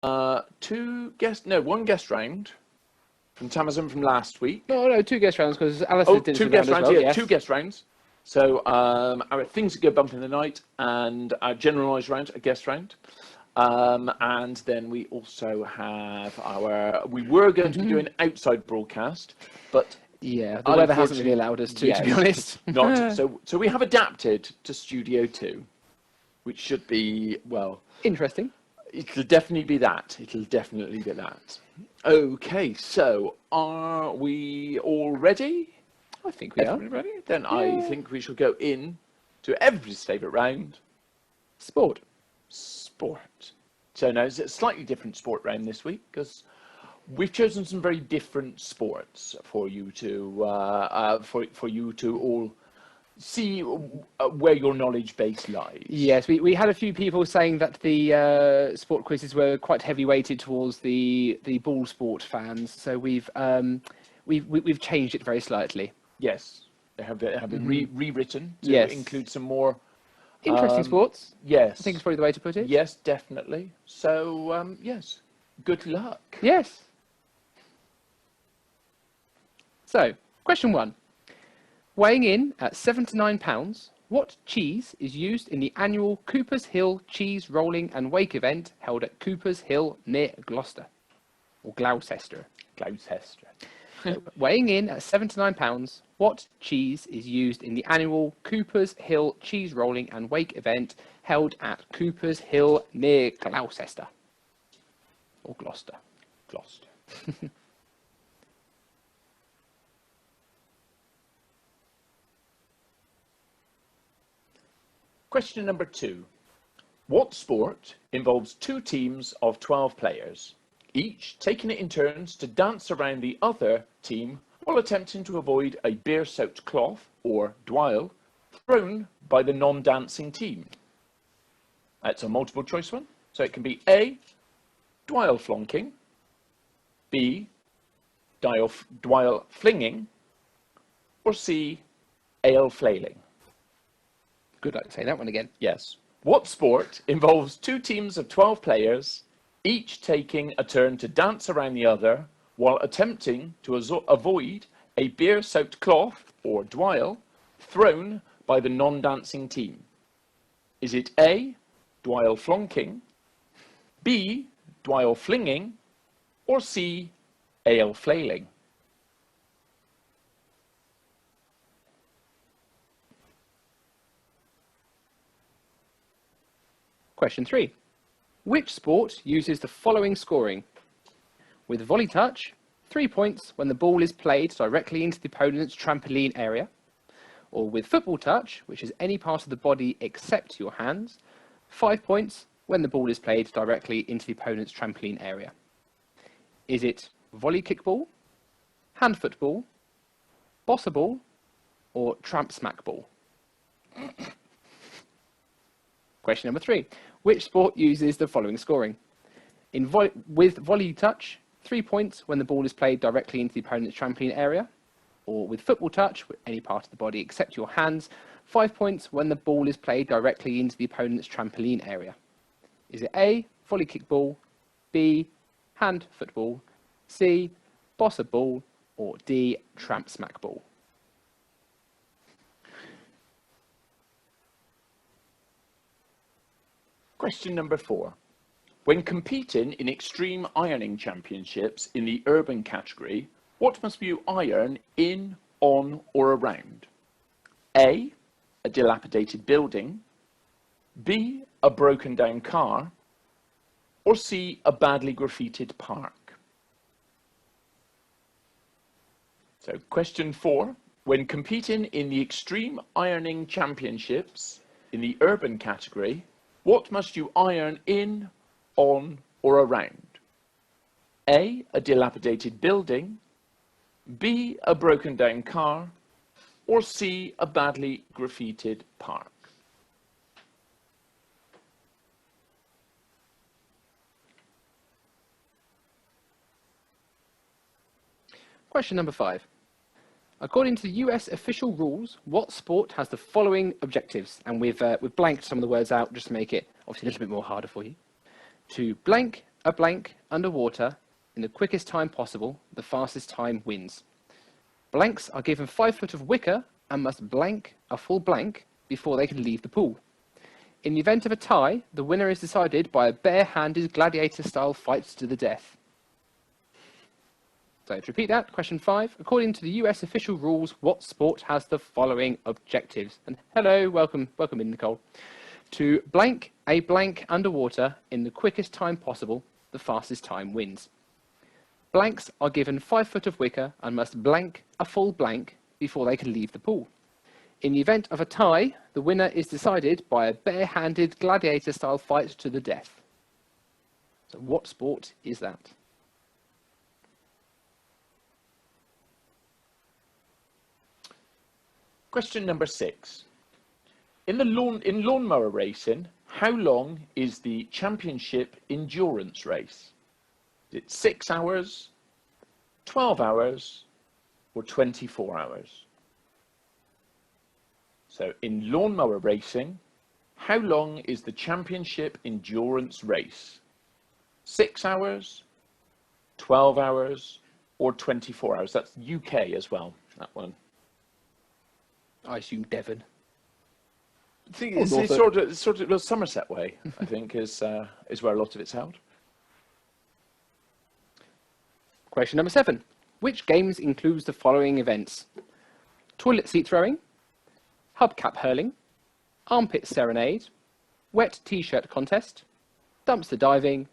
One guest round from Tamazin from last week. No, 2 guest rounds because Alistair did two guest rounds, well, yes. 2 guest rounds. So our things that go bump in the night and our general knowledge round, a guest round. And then we also have we were going to be doing outside broadcast, but yeah, the weather hasn't really allowed us to be honest. Not so we have adapted to Studio 2, which should be, well, interesting. It'll definitely be that. Okay, so are we all ready? I think we are. Ready? Then yeah. I think we shall go in to everybody's favourite round. Sport. So now it's a slightly different sport round this week because we've chosen some very different sports for you to for you to all see where your knowledge base lies. Yes, we had a few people saying that the sport quizzes were quite heavy weighted towards the ball sport fans, so we've changed it very slightly. Yes, they have been rewritten to include some more interesting sports. Yes, I think it's probably the way to put it. Yes, definitely. So yes, good luck. Yes. So, question 1. Weighing in at 7 to 9 pounds, what cheese is used in the annual Cooper's Hill Cheese Rolling and Wake event held at Cooper's Hill near Gloucester? Or Gloucester. Weighing in at 7 to 9 pounds, what cheese is used in the annual Cooper's Hill Cheese Rolling and Wake event held at Cooper's Hill near Gloucester? Or Gloucester. Question number 2. What sport involves 2 teams of 12 players, each taking it in turns to dance around the other team while attempting to avoid a beer-soaked cloth, or dwyle, thrown by the non-dancing team? That's a multiple choice one. So it can be A, dwyle flonking, B, dwyle flinging, or C, ale flailing. Good luck saying that one again. Yes. What sport involves 2 teams of 12 players, each taking a turn to dance around the other while attempting to avoid a beer-soaked cloth, or dwyle, thrown by the non-dancing team? Is it A, dwyle flonking, B, dwyle flinging, or C, ale flailing? Question 3. Which sport uses the following scoring? With volley touch, 3 points when the ball is played directly into the opponent's trampoline area. Or with football touch, which is any part of the body except your hands, 5 points when the ball is played directly into the opponent's trampoline area. Is it volley kickball, hand football, bosser ball, or tramp smack ball? Question number 3. Which sport uses the following scoring? With volley touch, 3 points when the ball is played directly into the opponent's trampoline area. Or with football touch, with any part of the body except your hands, 5 points when the ball is played directly into the opponent's trampoline area. Is it A, volley kickball, B, hand football, C, bosser ball, or D, tramp smack ball? Question number 4. When competing in extreme ironing championships in the urban category, what must you iron in, on, or around? A, a dilapidated building, B, a broken down car, or C, a badly graffitied park? So question 4. When competing in the extreme ironing championships in the urban category, what must you iron in, on, or around? A, a dilapidated building, B, a broken down car, or C, a badly graffitied park? Question number 5. According to the US official rules, what sport has the following objectives? And we've blanked some of the words out just to make it obviously a little bit more harder for you. To blank a blank underwater in the quickest time possible. The fastest time wins. Blanks are given 5 foot of wicker and must blank a full blank before they can leave the pool. In the event of a tie, the winner is decided by a bare-handed gladiator-style fight to the death. So to repeat that, question 5. According to the US official rules, what sport has the following objectives? And hello, welcome in, Nicole. To blank a blank underwater in the quickest time possible, the fastest time wins. Blanks are given 5 foot of wicker and must blank a full blank before they can leave the pool. In the event of a tie, the winner is decided by a bare-handed gladiator-style fight to the death. So what sport is that? Question number 6. In lawnmower racing, how long is the championship endurance race? Is it 6 hours, 12 hours, or 24 hours? So in lawnmower racing, how long is the championship endurance race? 6 hours, 12 hours, or 24 hours? That's UK as well, that one. I assume Devon. I think it's sort of the Somerset way, I think, is where a lot of it's held. Question number 7. Which games includes the following events? Toilet seat throwing, hubcap hurling, armpit serenade, wet t-shirt contest, dumpster diving,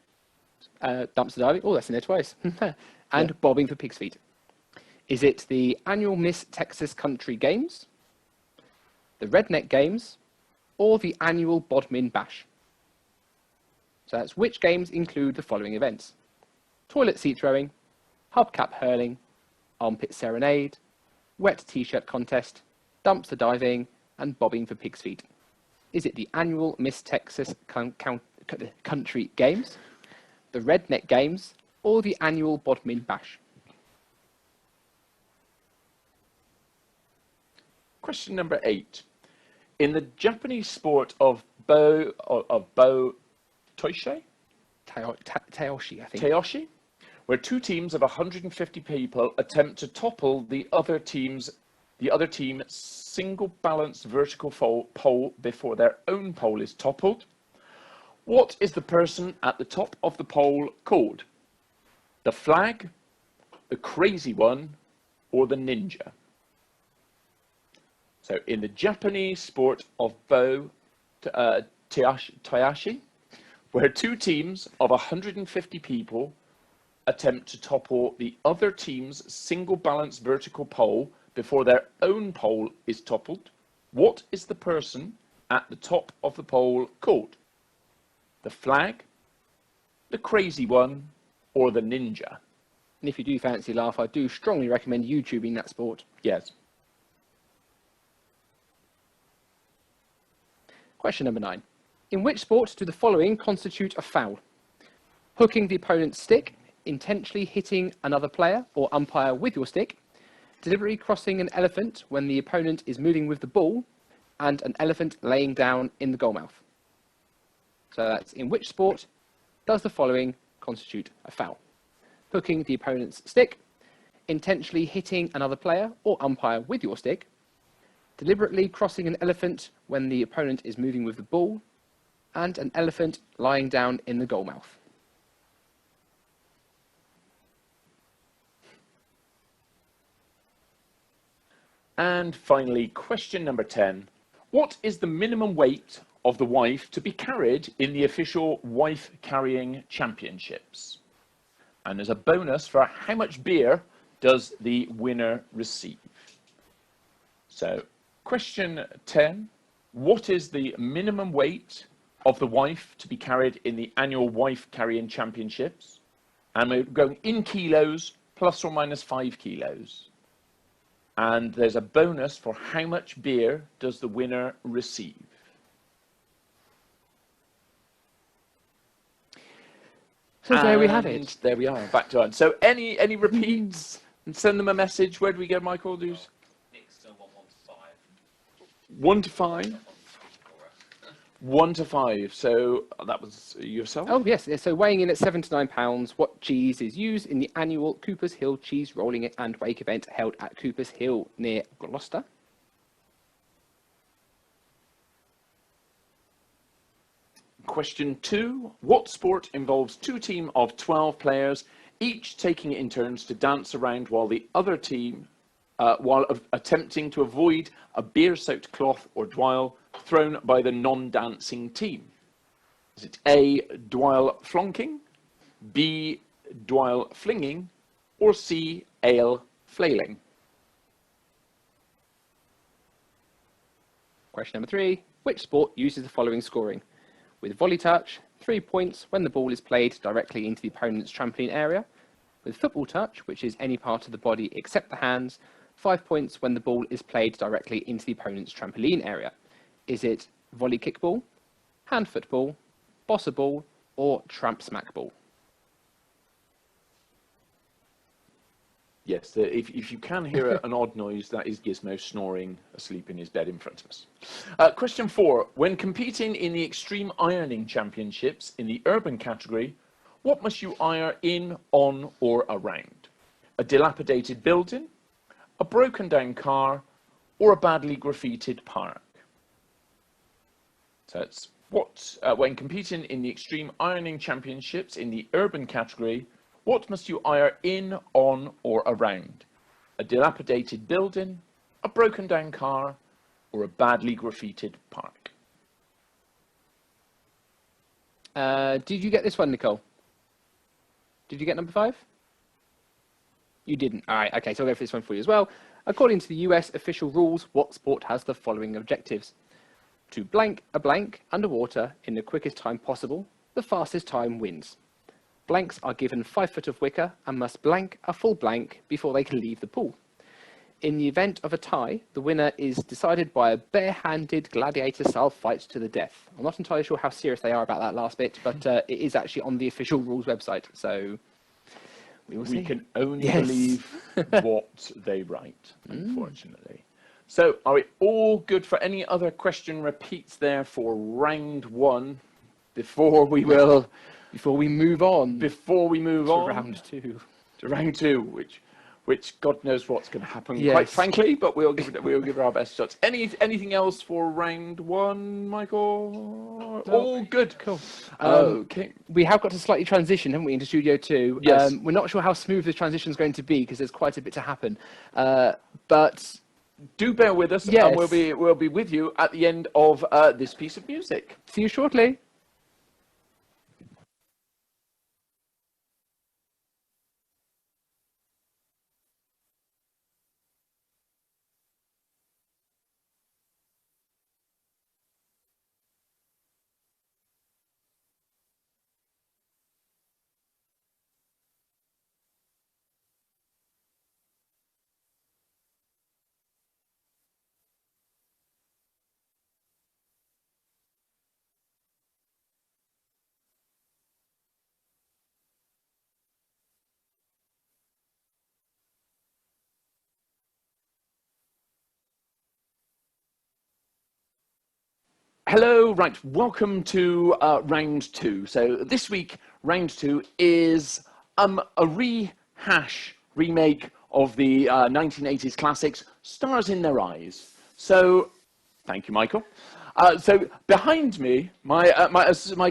oh, that's in there twice, and bobbing for pig's feet. Is it the annual Miss Texas Country Games, the Redneck Games, or the annual Bodmin Bash? So that's which games include the following events? Toilet seat throwing, hubcap hurling, armpit serenade, wet t-shirt contest, dumpster diving, and bobbing for pig's feet. Is it the annual Miss Texas Country Games, the Redneck Games, or the annual Bodmin Bash? Question number 8. In the Japanese sport of bo toishe? Taoshi, I think. Taoshi, where two teams of 150 people attempt to topple the other team's single balanced vertical pole before their own pole is toppled. What is the person at the top of the pole called? The flag, the crazy one, or the ninja? So in the Japanese sport of tayashi, where two teams of 150 people attempt to topple the other team's single balanced vertical pole before their own pole is toppled, what is the person at the top of the pole called? The flag, the crazy one, or the ninja? And if you do fancy a laugh, I do strongly recommend YouTubing that sport. Yes. Question number 9. In which sport do the following constitute a foul? Hooking the opponent's stick, intentionally hitting another player or umpire with your stick, deliberately crossing an elephant when the opponent is moving with the ball, and an elephant laying down in the goalmouth. So that's in which sport does the following constitute a foul? Hooking the opponent's stick, intentionally hitting another player or umpire with your stick, deliberately crossing an elephant when the opponent is moving with the ball, and an elephant lying down in the goalmouth. And finally, question number 10. What is the minimum weight of the wife to be carried in the official wife carrying championships? And as a bonus for how much beer does the winner receive? So, question 10. What is the minimum weight of the wife to be carried in the annual wife carrying championships? And we're going in kilos, plus or minus 5 kilos. And there's a bonus for how much beer does the winner receive? So there we have it. There we are, back to on. So any repeats? And send them a message. Where do we go, Michael? 1 to 5. 1 to 5. 1 to 5. So that was yourself? Oh, yes. So weighing in at 7 to 9 pounds, what cheese is used in the annual Cooper's Hill Cheese Rolling and Wake event held at Cooper's Hill near Gloucester? Question 2. What sport involves 2 teams of 12 players, each taking it in turns to dance around while the other team, attempting to avoid a beer-soaked cloth or dwyle thrown by the non-dancing team? Is it A, dwyle flonking, B, dwyle flinging, or C, ale flailing? Question number 3. Which sport uses the following scoring? With volley touch, 3 points when the ball is played directly into the opponent's trampoline area. With football touch, which is any part of the body except the hands, 5 points when the ball is played directly into the opponent's trampoline area. Is it volley kickball, hand football, bosser ball, or tramp smack ball? Yes, if you can hear an odd noise, that is Gizmo snoring asleep in his bed in front of us. Question 4. When competing in the Extreme Ironing Championships in the urban category, what must you iron in, on, or around? A dilapidated building, a broken down car, or a badly graffitied park? So it's when competing in the Extreme Ironing Championships in the urban category, what must you iron in, on, or around? A dilapidated building, a broken down car, or a badly graffitied park? Did you get this one, Nicole? Did you get number 5? You didn't. All right, okay, so I'll go for this one for you as well. According to the US official rules, what sport has the following objectives? To blank a blank underwater in the quickest time possible, the fastest time wins. Blanks are given 5 foot of wicker and must blank a full blank before they can leave the pool. In the event of a tie, the winner is decided by a bare-handed gladiator-style fight to the death. I'm not entirely sure how serious they are about that last bit, but it is actually on the official rules website, so we will see. We can only believe what they write, unfortunately. So, are we all good for any other question repeats there for round 1 before we will... Before we move on. Before we move on. Round 2. To round 2, which God knows what's going to happen, Yes. quite frankly, but we'll give it our best shots. Anything else for round 1, Michael? No. All good. Cool. Okay. We have got to slightly transition, haven't we, into Studio 2? Yes. We're not sure how smooth this transition is going to be because there's quite a bit to happen. But do bear with us, yes. and we'll be with you at the end of this piece of music. See you shortly. Hello, right, welcome to round 2. So this week, round 2 is a remake of the 1980s classics, Stars in Their Eyes. So, thank you, Michael. So behind me, my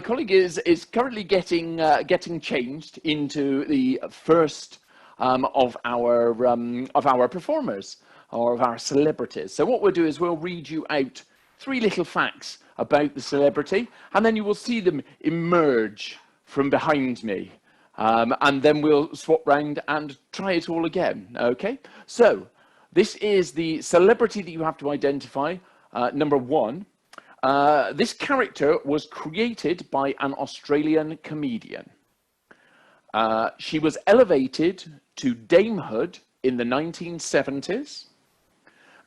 colleague is currently getting changed into the first of our performers, or of our celebrities. So what we'll do is we'll read you out 3 little facts about the celebrity, and then you will see them emerge from behind me. And then we'll swap round and try it all again, okay? So, this is the celebrity that you have to identify, number 1. This character was created by an Australian comedian. She was elevated to damehood in the 1970s,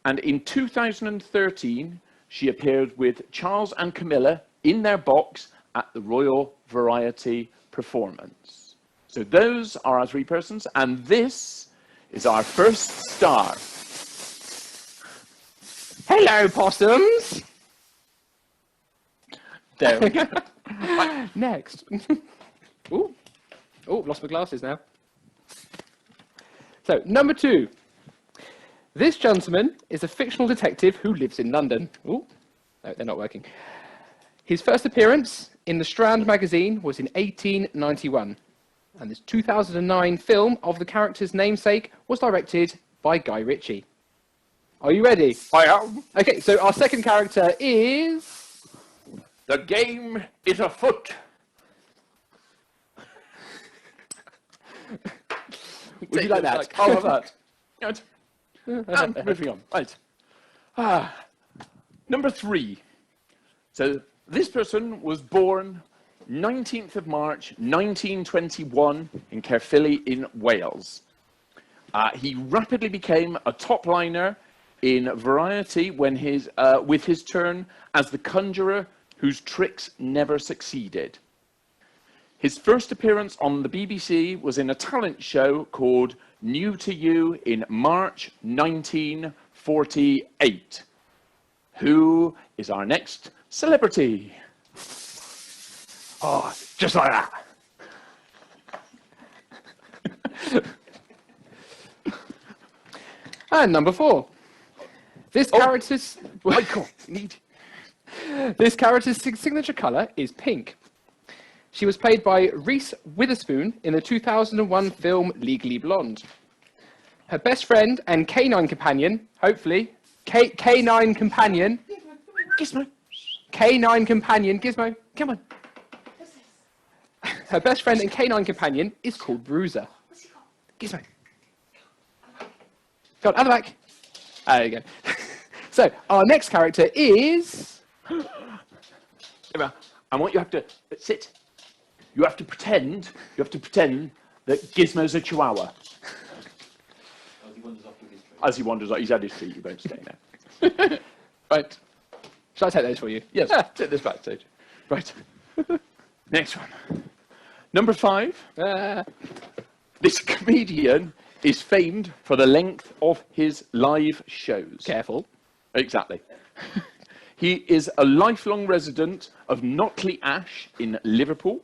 and in 2013, she appeared with Charles and Camilla in their box at the Royal Variety Performance. So those are our 3 persons, and this is our first star. Hello, possums! There we go. Next. Ooh. Oh, lost my glasses now. So, number 2. This gentleman is a fictional detective who lives in London. Ooh. No, they're not working. His first appearance in the Strand magazine was in 1891. And this 2009 film of the character's namesake was directed by Guy Ritchie. Are you ready? I am. Okay, so our second character is... The game is afoot. Would you like that? I'll have that. Right. And moving on. Right. Number 3. So this person was born 19th of March 1921 in Caerphilly in Wales. He rapidly became a top liner in Variety when with his turn as the conjurer whose tricks never succeeded. His first appearance on the BBC was in a talent show called New to You in March 1948. Who is our next celebrity? Oh, just like that. And number 4. This character's... Michael, This character's signature colour is pink. She was played by Reese Witherspoon in the 2001 film Legally Blonde. Her best friend and canine companion, hopefully, canine companion, Gizmo. canine companion, Gizmo, come on. Her best friend and canine companion is called Bruiser. Gizmo. Go on, out the back. There you go. So, our next character is... Emma, and what you have to sit. You have to pretend that Gizmo's a chihuahua. As he wanders off, he's had his treat, you won't stay now. Right. Shall I take those for you? Yes, take this backstage. Right. Next one. Number 5. This comedian is famed for the length of his live shows. Careful. Exactly. He is a lifelong resident of Knockley Ash in Liverpool.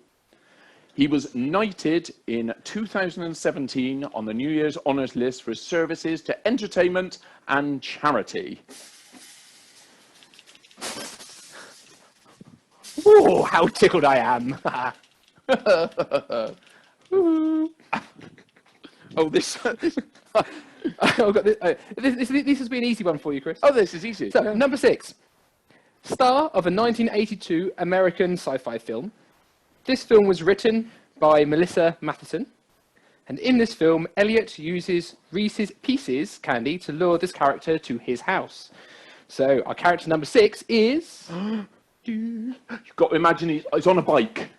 He was knighted in 2017 on the New Year's Honours List for his services to entertainment and charity. Oh, how tickled I am. Oh, this this has been an easy one for you, Chris. Oh, this is easy. So, number 6. Star of a 1982 American sci-fi film. This film was written by Melissa Matheson. And in this film, Elliot uses Reese's Pieces candy to lure this character to his house. So, our character number 6 is... You've got to imagine he's on a bike,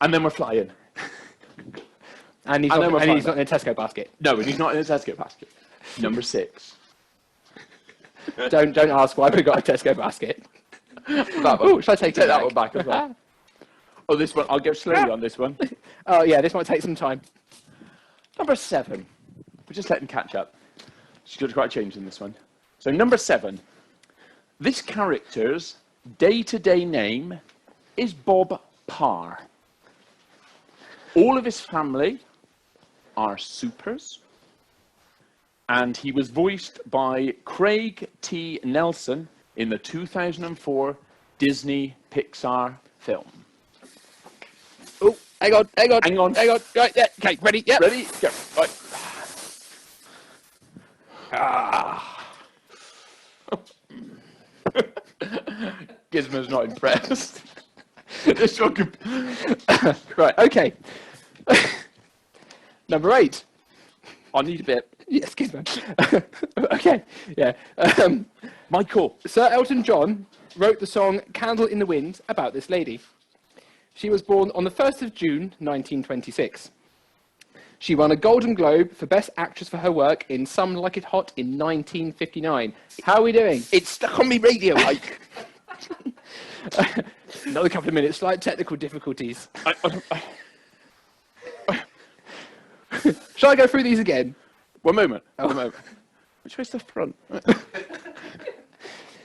and then we're flying. And he's not in a Tesco basket. No, and he's not in a Tesco basket. Number 6. Don't ask why we got a Tesco basket. That one. Ooh, shall I take that one back as well? Oh, this one, I'll go slowly on this one. Oh, yeah, this might take some time. Number 7. We're just letting catch up. She's got quite a change in this one. So, number 7. This character's day-to-day name is Bob Parr. All of his family are supers. And he was voiced by Craig T. Nelson in the 2004 Disney Pixar film. Oh, hang on. Right, yeah, okay, ready? Yep. Ready? Go. Right. Gizmo's not impressed. This one could... Right, okay. Number 8. I need a bit. Yes, Gizmo. Okay, yeah. Michael. Sir Elton John wrote the song Candle in the Wind about this lady. She was born on the 1st of June, 1926. She won a Golden Globe for Best Actress for her work in Some Like It Hot in 1959. How are we doing? It's stuck on me radio, Mike. Another couple of minutes, slight technical difficulties. Shall I go through these again? One moment. Oh. One moment. Which way's the front?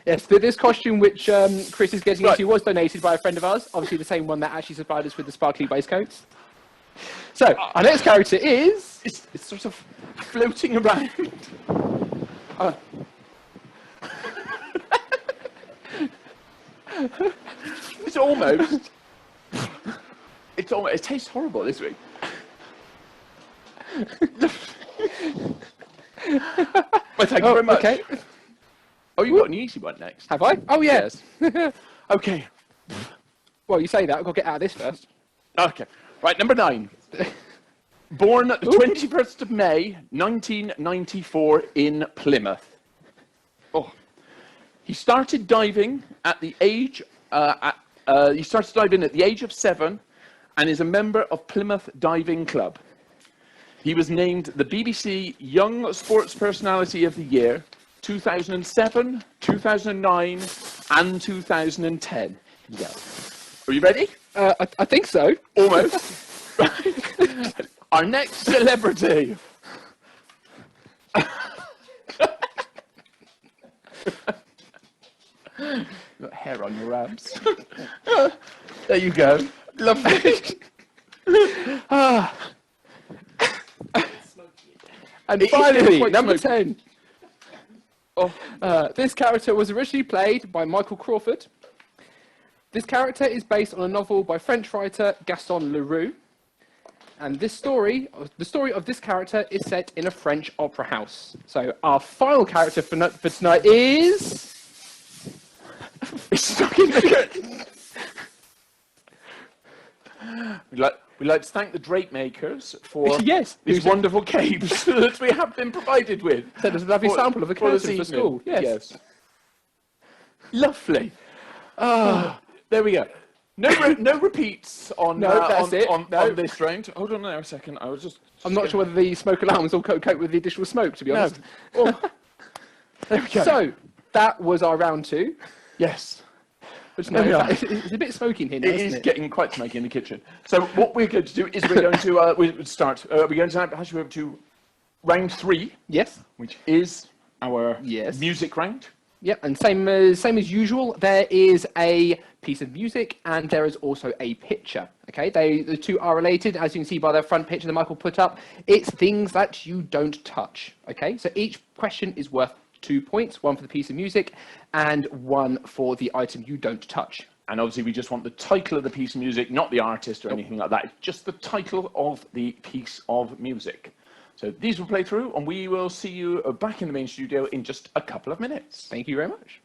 Yes, this costume which Chris is getting Right. into was donated by a friend of ours. Obviously, the same one that actually supplied us with the sparkly waistcoats. So, our next character is... It's sort of floating around. It's almost. It tastes horrible this week. Well, thank you very much. Okay. Oh, you've got an easy one next. Have I? Oh, yes. Okay. Well, you say that. I've got to get out of this first. Okay. Right, number 9. Born the 21st of May, 1994 in Plymouth. Oh. He started diving at the age of 7 and is a member of Plymouth Diving Club. He was named the BBC Young Sports Personality of the Year 2007, 2009 and 2010. Yeah. Are you ready? I think so. Almost. Right. Our next celebrity. Got hair on your abs. There you go. Lovely. And finally, quite number smoky. 10. This character was originally played by Michael Crawford. This character is based on a novel by French writer Gaston Leroux. And the story of this character is set in a French opera house. So our final character for tonight is... It's stuck in the We'd like to thank the drape makers for Yes, these wonderful capes that we have been provided with. Send us a lovely sample of a for this curtain for evening. school. Yes. Lovely. There we go. No repeats on, that's it. on No. this round. Hold on there a second. I was just. I'm not sure whether the smoke alarms will cope with the additional smoke, to be honest. Oh, there we go. So, that was our round 2. Yes. Which, There we are. it's a bit smoky in here now, It isn't is it? getting quite smoky in the kitchen. So what we're going to do is we're going to we're going to actually move to round 3, Yes. which is our Yes. music round. Yep, and same as usual, there is a piece of music and there is also a picture. Okay, the two are related, as you can see by the front picture that Michael put up. It's things that you don't touch. Okay, so each question is worth 2 points, 1 for the piece of music and 1 for the item you don't touch. And obviously we just want the title of the piece of music, not the artist or anything like that. It's just the title of the piece of music. So these will play through and we will see you back in the main studio in just a couple of minutes. Thank you very much.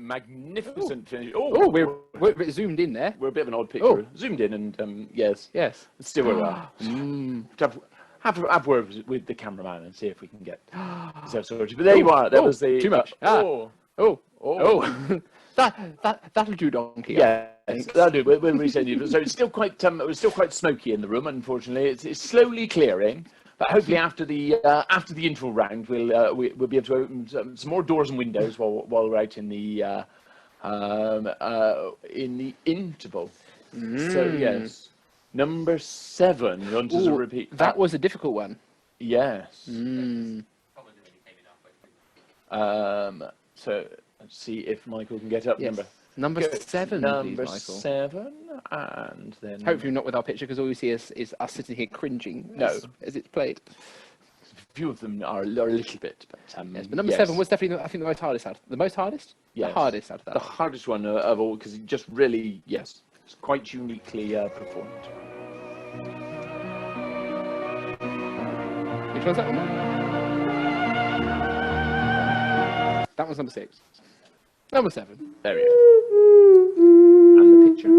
magnificent finish. Oh, we're zoomed in there. We're a bit of an odd picture. Oh. Zoomed in and yes. Yes. Still where we are. Have words with the cameraman and see if we can get so sorted. But there you are. That was the too much. That'll do, donkey. Yeah, that'll do. We'll resend you. So it's still quite smoky in the room. Unfortunately, it's slowly clearing. But hopefully after the interval round, we'll be able to open some more doors and windows while we're out in the interval. So yes. Number 7, you want to repeat? That was a difficult one. Yes. So let's see if Michael can get up. Yes. Number 7, Number please, Michael. 7, and then... Hopefully not with our picture, because all we see is us sitting here cringing as it's played. A few of them are a little bit, but... yes, but number 7 was definitely, I think, the most hardest out. The most hardest? Yes. The hardest out of that. The hardest one of all, because it just really, it's quite uniquely performed. Which one's that one? That was number 6. Number 7. There we go. And the picture.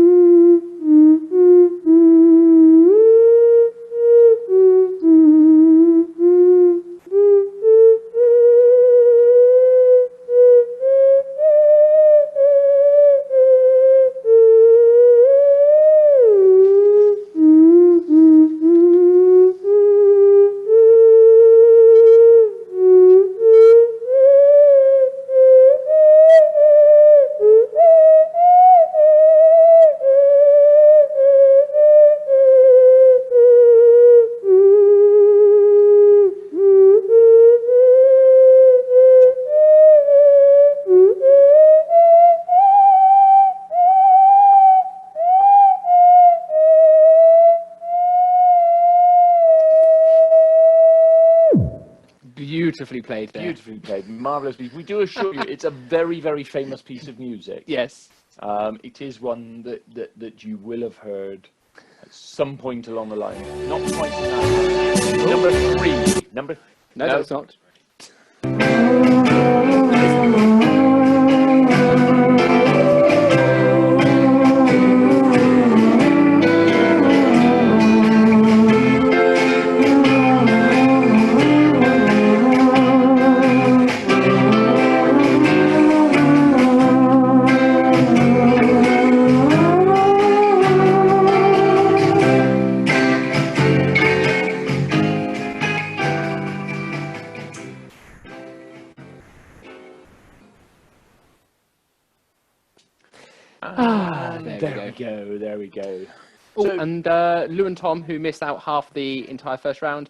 Beautifully played there. Beautifully played, marvellously. We do assure you, it's a very, very famous piece of music. Yes. It is one that you will have heard at some point along the line. Not quite now. Number 3. No, it's not. There we go. Oh, so, and Lou and Tom, who missed out half the entire first round,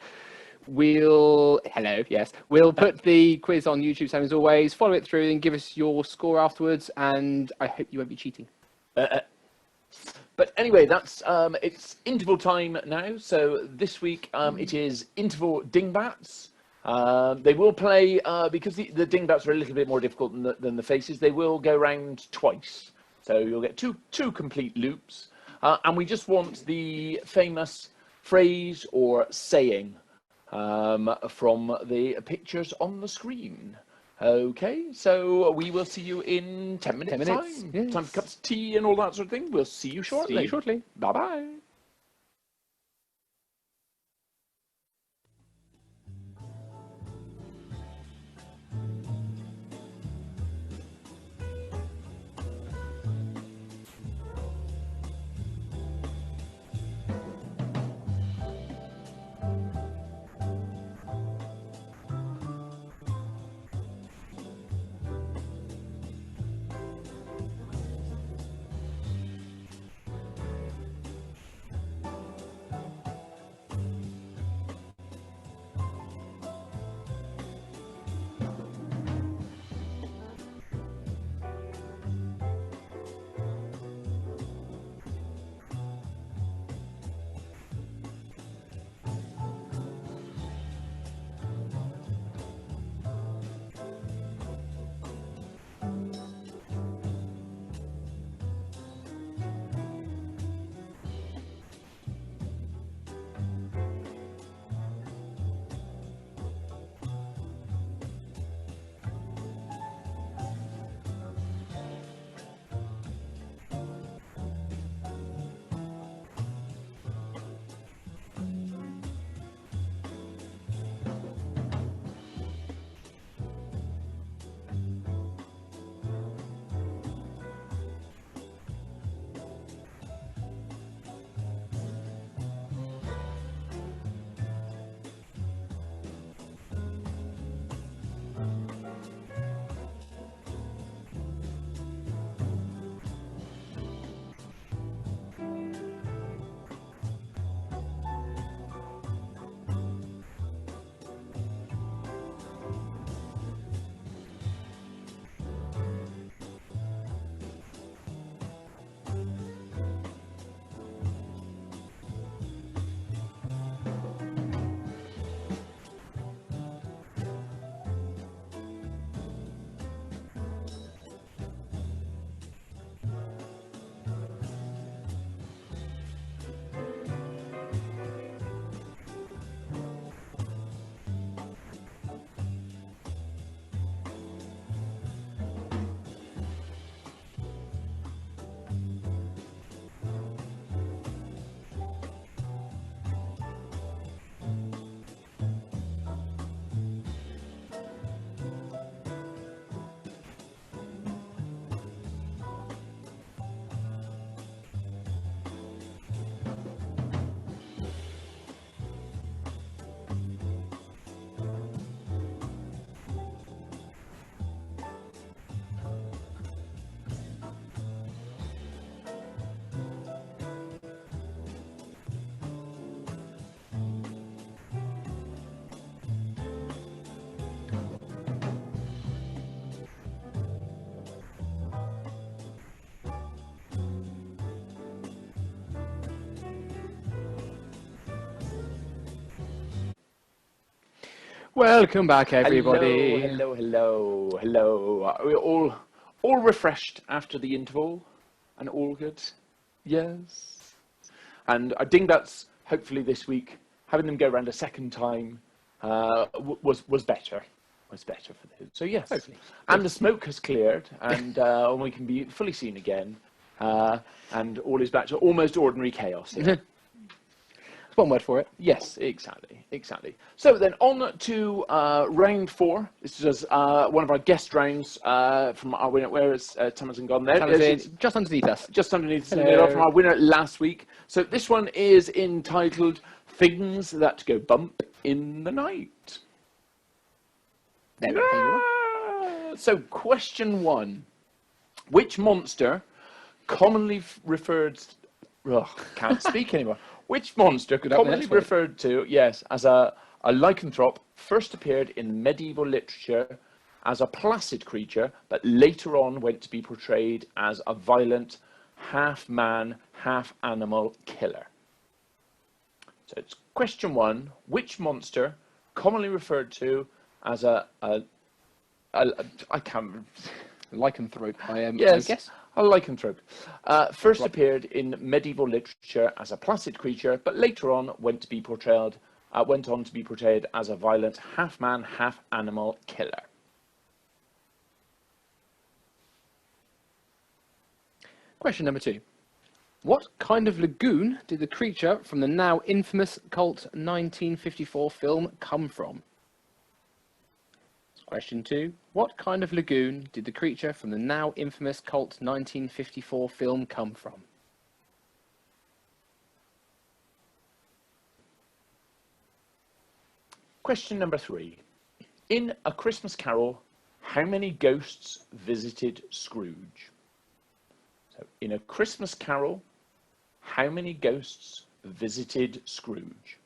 we'll put the quiz on YouTube, same as always. Follow it through and give us your score afterwards, and I hope you won't be cheating. But anyway, that's it's interval time now. So this week it is interval dingbats. They will play because the dingbats are a little bit more difficult than the faces. They will go round twice, so you'll get two complete loops. And we just want the famous phrase or saying from the pictures on the screen. Okay, so we will see you in 10 minutes. 10 minutes. Time. Yes. Time for cups of tea and all that sort of thing. We'll see you shortly. See you shortly. Bye-bye. Welcome back, Hello, everybody. hello, hello, hello. Are we all refreshed after the interval, and all good? Yes. And I think that's hopefully this week having them go around a second time was better. Was better for them. So yes. Hopefully. And the smoke has cleared, and we can be fully seen again, and all is back to almost ordinary chaos here. That's one word for it. Yes, exactly, exactly. So then on to round 4. This is just, one of our guest rounds from our winner. Where is Tamazin gone there? Tamazin, just underneath us. Just underneath Hello. from our winner last week. So this one is entitled Things That Go Bump in the Night. There we go. So question 1. Which monster commonly referred... Ugh, can't speak anymore. Which monster commonly referred to, yes, as a lycanthrope first appeared in medieval literature as a placid creature, but later on went to be portrayed as a violent, half-man, half-animal killer? So it's question 1. Which monster commonly referred to as I can't... Lycanthrope, yes, I guess. A lycanthrope. First appeared in medieval literature as a placid creature, but later on went on to be portrayed as a violent half-man, half-animal killer. Question number 2. What kind of lagoon did the creature from the now infamous cult 1954 film come from? Question 2. What kind of lagoon did the creature from the now infamous cult 1954 film come from? Question number 3. In A Christmas Carol, how many ghosts visited Scrooge? So, in A Christmas Carol, how many ghosts visited Scrooge?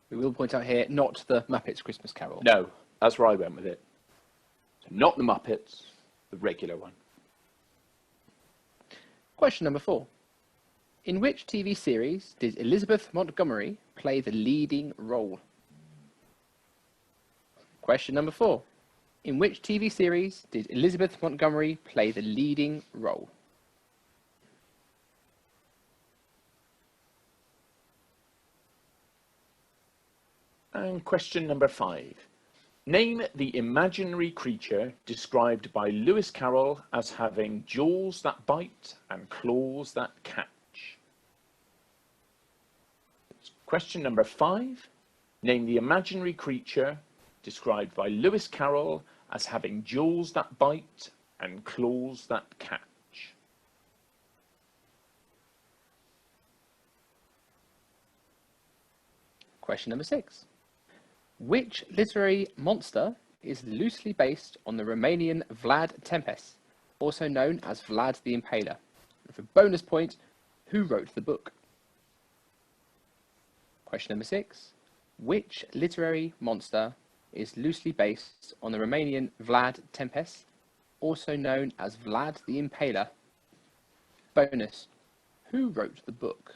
We will point out here, not the Muppets Christmas Carol. No, that's where I went with it. So not the Muppets, the regular one. Question number 4. In which TV series did Elizabeth Montgomery play the leading role? Question number 4. In which TV series did Elizabeth Montgomery play the leading role? And question number 5. Name the imaginary creature described by Lewis Carroll as having jaws that bite and claws that catch. Question number 5. Name the imaginary creature described by Lewis Carroll as having jaws that bite and claws that catch. Question number 6. Which literary monster is loosely based on the Romanian Vlad Tepes, also known as Vlad the Impaler? And for bonus point, who wrote the book? Question number 6. Which literary monster is loosely based on the Romanian Vlad Tepes, also known as Vlad the Impaler? Bonus, who wrote the book?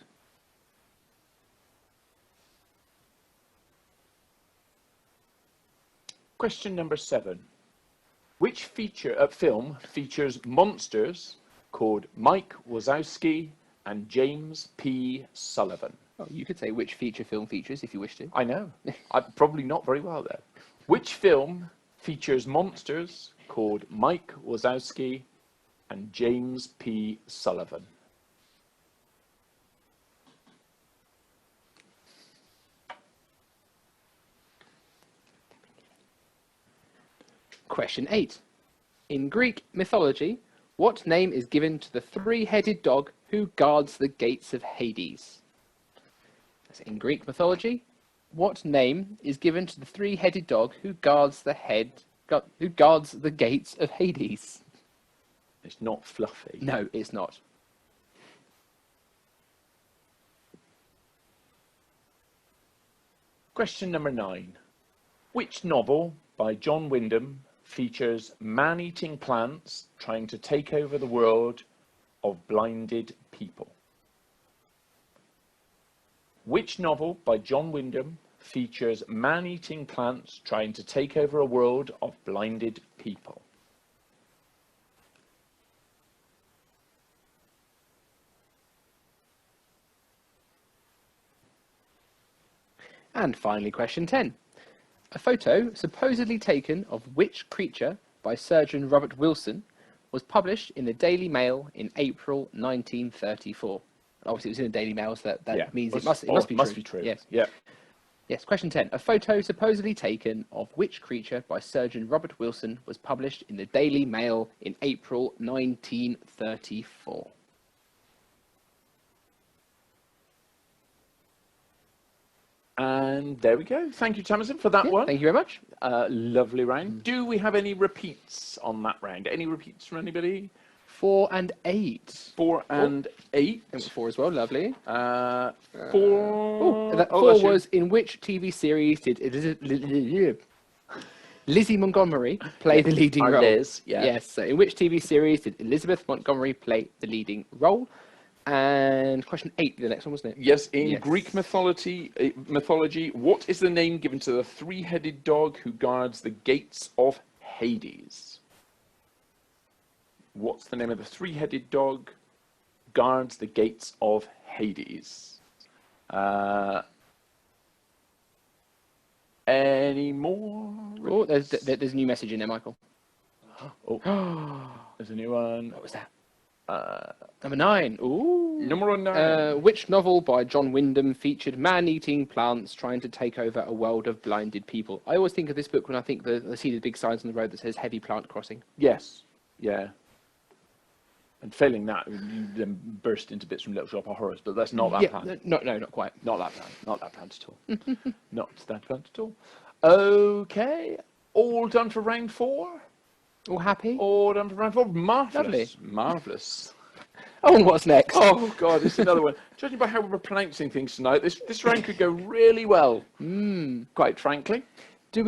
Question number 7. Which film features monsters called Mike Wazowski and James P. Sullivan? Oh, you could say which feature film features if you wish to. I know. I'm probably not very well there. Which film features monsters called Mike Wazowski and James P. Sullivan? Question 8. In Greek mythology, what name is given to the three-headed dog who guards the gates of Hades? In Greek mythology, what name is given to the three-headed dog who guards the gates of Hades? It's not Fluffy. No, it's not. Question number 9. Which novel by John Wyndham features man-eating plants trying to take over the world of blinded people? Which novel by John Wyndham features man-eating plants trying to take over a world of blinded people? And finally, question 10. A photo supposedly taken of which creature by surgeon Robert Wilson was published in the Daily Mail in April 1934? Obviously, it was in the Daily Mail, so that means it must be true. Yes. Yeah. Yes. Question 10. A photo supposedly taken of which creature by surgeon Robert Wilson was published in the Daily Mail in April 1934? And there we go. Thank you, Tamsin, for that one. Thank you very much. Lovely round. Do we have any repeats on that round? Any repeats from anybody? 4 and 8. 4 and 8. And 4 as well, lovely. 4. That 4 was in which TV series did Lizzie Montgomery play the leading role? Liz, yeah. Yes, so in which TV series did Elizabeth Montgomery play the leading role? And question 8, the next one, wasn't it? Yes, in Greek mythology, what is the name given to the three-headed dog who guards the gates of Hades? What's the name of the three-headed dog guards the gates of Hades? Any more? Oh, there's a new message in there, Michael. Oh, there's a new one. What was that? Number 9. Ooh. Number 9. Which novel by John Wyndham featured man-eating plants trying to take over a world of blinded people? I always think of this book when I think I see the big signs on the road that says heavy plant crossing. Yes. Yeah. And failing that, you then burst into bits from Little Shop of Horrors, but that's not that plant. No, not quite. Not that plant. Not that plant at all. Not that plant at all. Okay. All done for round 4? All happy? All done for round 4. Marvellous. Lovely. Marvellous. Oh, and what's next? Oh, God, it's another one. Judging by how we're pronouncing things tonight, this round could go really well. Quite frankly. Did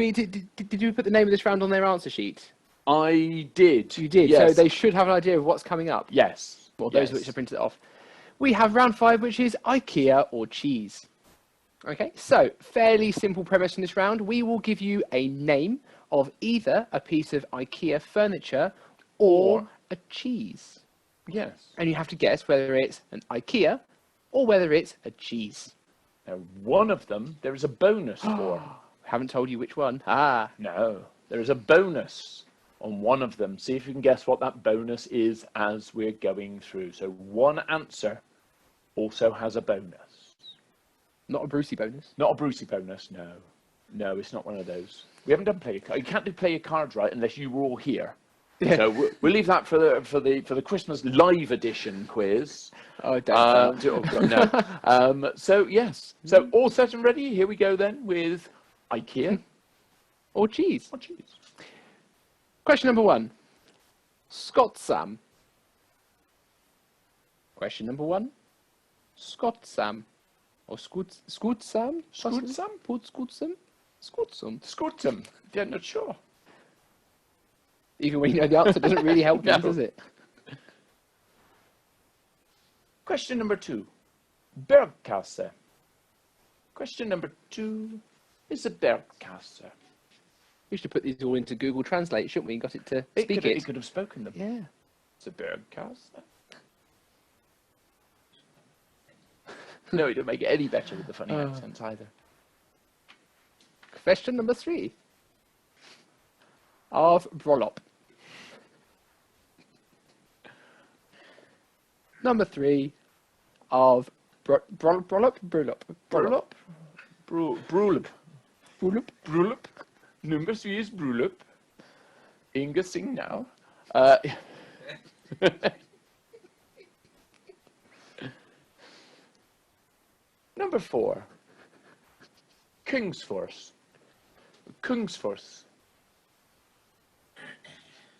you put the name of this round on their answer sheet? I did. You did, yes. So they should have an idea of what's coming up. Yes. Well, those which have printed it off. We have round 5, which is IKEA or cheese. Okay, so fairly simple premise in this round. We will give you a name of either a piece of IKEA furniture or a cheese. Yes. And you have to guess whether it's an IKEA or whether it's a cheese. Now, one of them, there is a bonus for. Haven't told you which one. No, there is a bonus on one of them. See if you can guess what that bonus is as we're going through. So one answer also has a bonus. Not a Brucey bonus? Not a Brucey bonus, no. No, it's not one of those. We haven't done play your cards. You can't do play your cards right unless you were all here. Yeah. So we'll leave that for the Christmas live edition quiz. Oh, don't. No. So yes. So all set and ready. Here we go then with IKEA or cheese. Or cheese. Question number 1. Scott Sam. Question number 1. Scott Sam. Or Scoot Sam? Scoot Sam? Scoot Sam? Yeah, not sure. Even when you know the answer, it doesn't really help, does it? Question number 2. Bergkasse. Question number 2 is a Bergkasse. We should put these all into Google Translate, shouldn't we? Got it to speak it. It could have spoken them. Yeah. It's a Bergkasse. No, it didn't make it any better with the funny accents either. Question number 3. Of Brolop. Number 3 of Brolop. Number 3 is Brulop. Inga, sing now. Number 4. Kungsfors.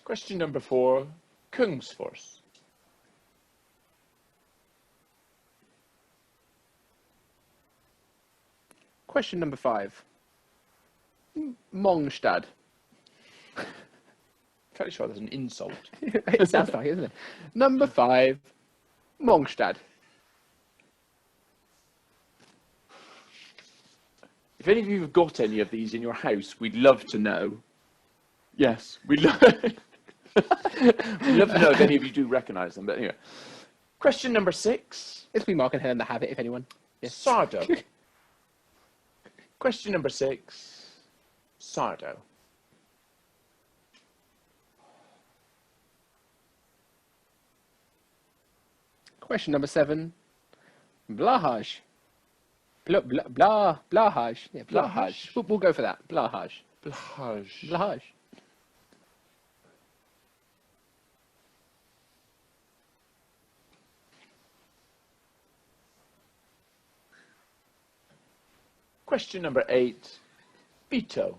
Question number 4. Kungsfors. Question number 5. Mongstad. Fairly sure that's an insult. It sounds like, isn't it? Number 5. Mongstad. If any of you have got any of these in your house, we'd love to know. Yes, we'd love to know if any of you do recognise them. But anyway, question number 6. It's me, Mark, and Helen, the habit, if anyone. Yes. Sardo. Question number 6. Sardo. Question number 7. Blahaj. Blahaj. Yeah, Blahaj. We'll go for that. Blahaj. Blahaj. Blahaj. Question number 8. Beto.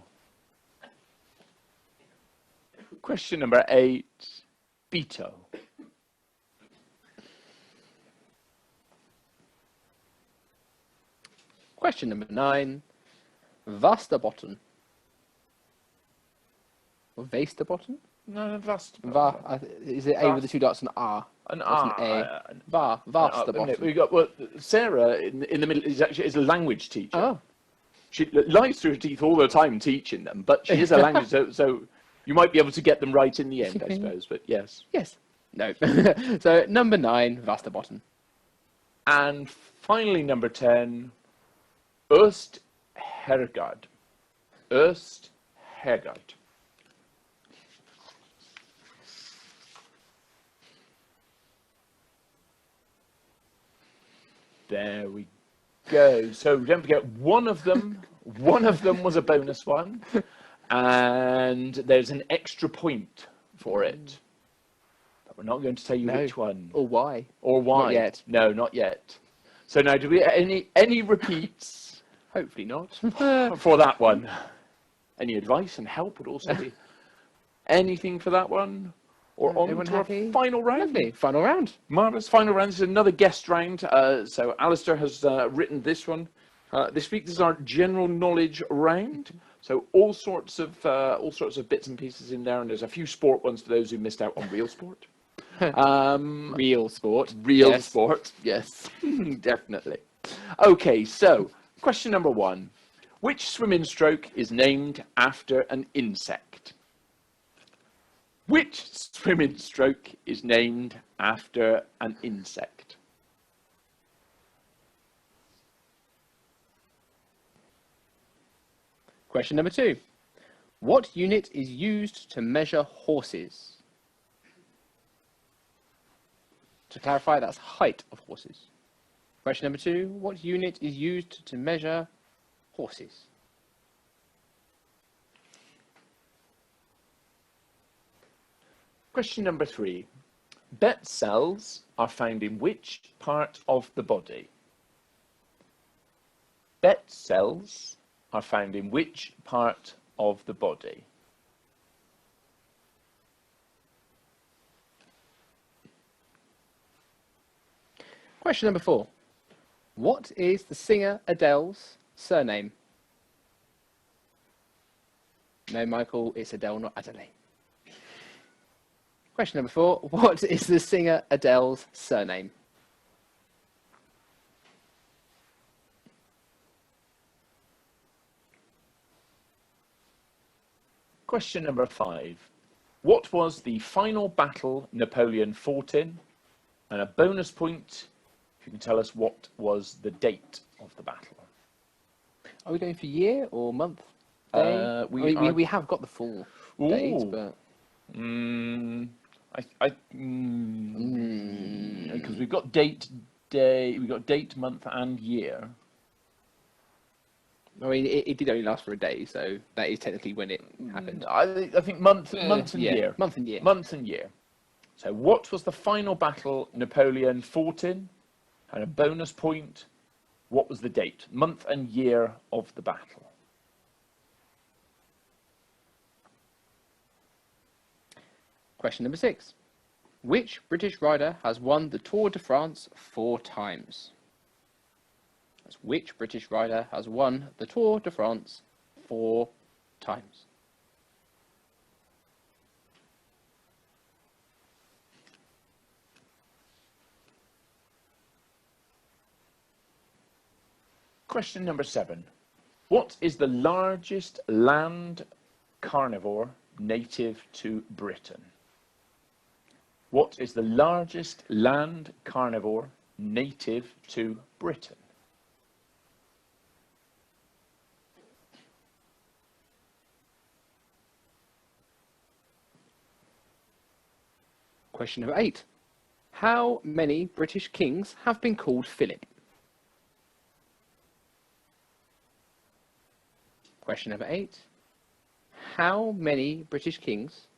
Question number 8. Beto. Question number 9. Vasterbotten. Or Vasterbotten? No, vast. Is it A with the 2 dots and R? An What's R. an A? Vasterbotten. We got Sarah in the middle is a language teacher. Oh. She lies through her teeth all the time teaching them, but she is a language, so you might be able to get them right in the end, I suppose. But yes. Yes. No. So number 9, Vasterbotten. And finally, number 10, Erst Hergard. Erst Hergard. There we go. So don't forget, one of them was a bonus one, and there's an extra point for it. But we're not going to tell you which one. Or why. Or why. Not yet. No, not yet. So now, do we any repeats? Hopefully not. For that one. Any advice and help would also be anything for that one? Or on Everyone to our happy? final round. Lovely. Final round. Marvellous. Final round. This is another guest round. So Alistair has written this one. This week, this is our general knowledge round. So all sorts of bits and pieces in there, and there's a few sport ones for those who missed out on real sport. Real sport. Real sport. Yes, definitely. Okay, so question number 1. Which swimming stroke is named after an insect? Which swimming stroke is named after an insect? Question number 2. What unit is used to measure horses? To clarify, that's height of horses. Question number 2. What unit is used to measure horses? Question number 3. Bet cells are found in which part of the body? Bet cells are found in which part of the body? Question number 4. What is the singer Adele's surname? No, Michael, it's Adele, not Adelaide. Question number 4. What is the singer Adele's surname? Question number 5. What was the final battle Napoleon fought in? And a bonus point if you can tell us what was the date of the battle. Are we going for year or month? Day? We have got the full date, but... Because we've got date, day, we've got date, month, and year. I mean, it did only last for a day, so that is technically when it happened. I think month and year. Month and year. Month and year. So what was the final battle Napoleon fought in? And a bonus point, what was the date? Month and year of the battle. Question number 6. Which British rider has won the Tour de France 4 times? That's which British rider has won the Tour de France 4 times? Question number 7. What is the largest land carnivore native to Britain? What is the largest land carnivore native to Britain? Question number 8. How many British kings have been called Philip? Question number 8. How many British kings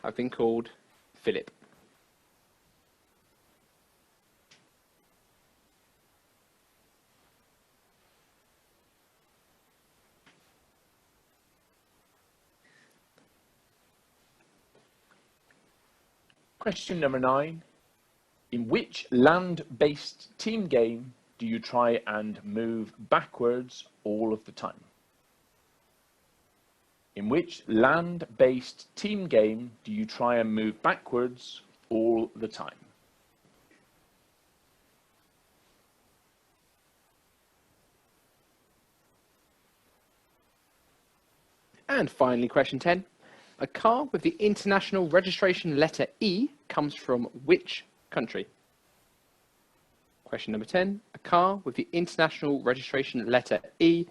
have been called Philip? Question number 9. In which land-based team game do you try and move backwards all of the time? In which land-based team game do you try and move backwards all the time? And finally, question 10. A car with the international registration letter E comes from which country? Question number 10. A car with the international registration letter E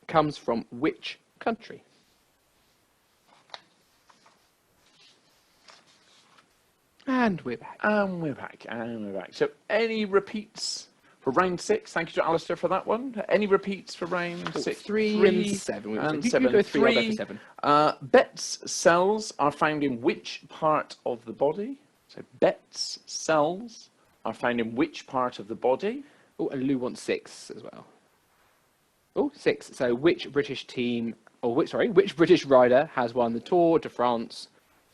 comes from which country? And we're back. And we're back, and we're back. So any repeats for round 6? Thank you to Alistair for that one. Any repeats for round 6? 3 and 7. And You 7. go 3, I'll go for 7. Bet's cells are found in which part of the body? So Bet's cells are found in which part of the body? Oh, and Lou wants 6 as well. Oh, 6. So which British team, or which British rider has won the Tour de France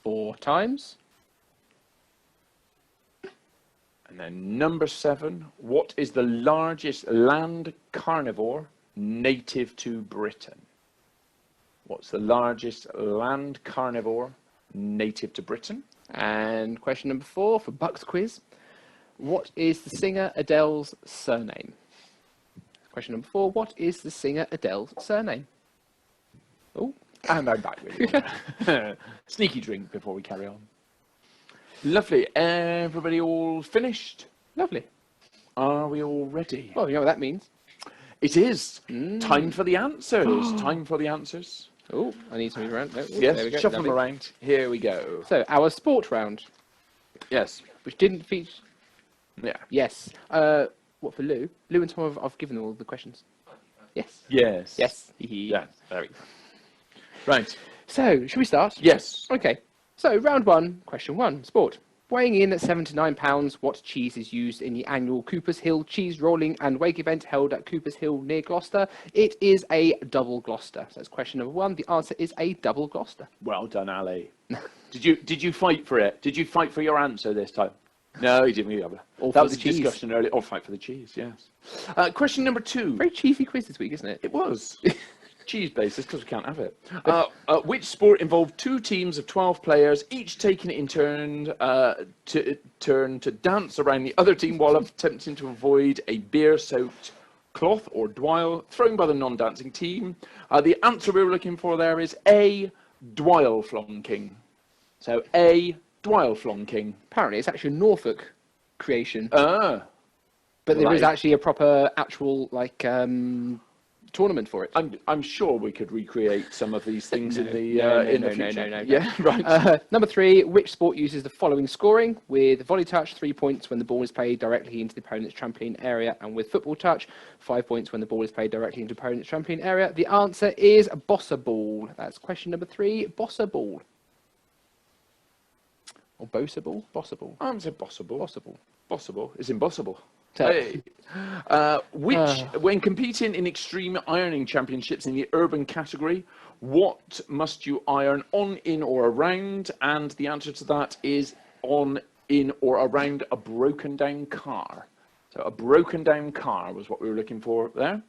4 times? And then number 7, what is the largest land carnivore native to Britain? What's the largest land carnivore native to Britain? And question number 4 for Buck's quiz. What is the singer Adele's surname? Question number 4, what is the singer Adele's surname? Oh, and I'm back with you. Sneaky drink before we carry on. Lovely. Everybody all finished? Lovely. Are we all ready? Well, you know what that means. It is. Time for the answers. Time for the answers. Oh, I need something around. No, Yes, there we go. shuffle them around. Here we go. So, our sport round, Yes. which didn't feature... Yeah. Yes. What for Lou? Lou and Tom, I've given them all the questions. Yes. Yes. Yes. Yeah, there we go. Right. So, should we start? Yes. Okay. So, round 1, question 1, sport. Weighing in at 7 to 9 pounds, what cheese is used in the annual Coopers Hill cheese rolling and wake event held at Coopers Hill near Gloucester? It is a double Gloucester. So that's question number 1. The answer is a double Gloucester. Well done, Ali. Did you fight for it? Did you fight for your answer this time? No, you didn't. That was a discussion earlier. Or fight for the cheese, yes. Question number 2. Very cheesy quiz this week, isn't it? It was. Cheese basis, because we can't have it. Which sport involved 2 teams of 12 players, each taking it in turn to dance around the other team while attempting to avoid a beer-soaked cloth or dwile thrown by the non-dancing team? The answer we were looking for there is A, dwile flonking. So A, dwile flonking. Apparently, it's actually a Norfolk creation. Ah. But there is actually a proper, actual, like, tournament for it. I'm sure we could recreate some of these things in the future. No. Yeah, right. Number 3, which sport uses the following scoring? With volley touch, 3 points when the ball is played directly into the opponent's trampoline area, and with football touch, 5 points when the ball is played directly into the opponent's trampoline area. The answer is bossa ball. That's question number 3, bossa ball. Or bossa ball? Bossa ball. I'm saying possible. Possible. Possible. It's impossible. So, Hey. When competing in extreme ironing championships in the urban category, what must you iron on, in, or around? And the answer to that is on, in, or around a broken down car. So a broken down car was what we were looking for there.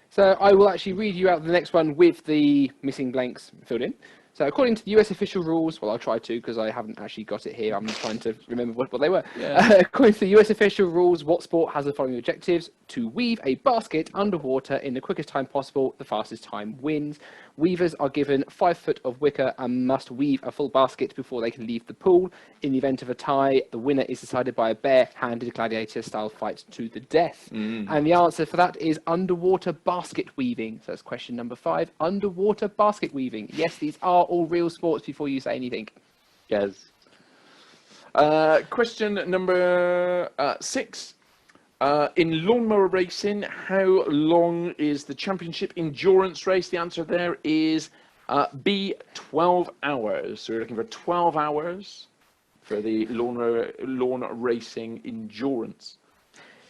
So I will actually read you out the next one with the missing blanks filled in. So according to the US official rules, well, I'll try to because I haven't actually got it here. I'm trying to remember what they were. Yeah. According to the US official rules, what sport has the following objectives? To weave a basket underwater in the quickest time possible. The fastest time wins. Weavers are given 5 foot of wicker and must weave a full basket before they can leave the pool. In the event of a tie, the winner is decided by a bare-handed gladiator-style fight to the death. And the answer for that is underwater basket weaving. So that's question number 5. Underwater basket weaving. Yes, these are all real sports before you say anything. Yes. Question number 6. In lawnmower racing, how long is the championship endurance race? The answer there is B, 12 hours. So we're looking for 12 hours for the lawn racing endurance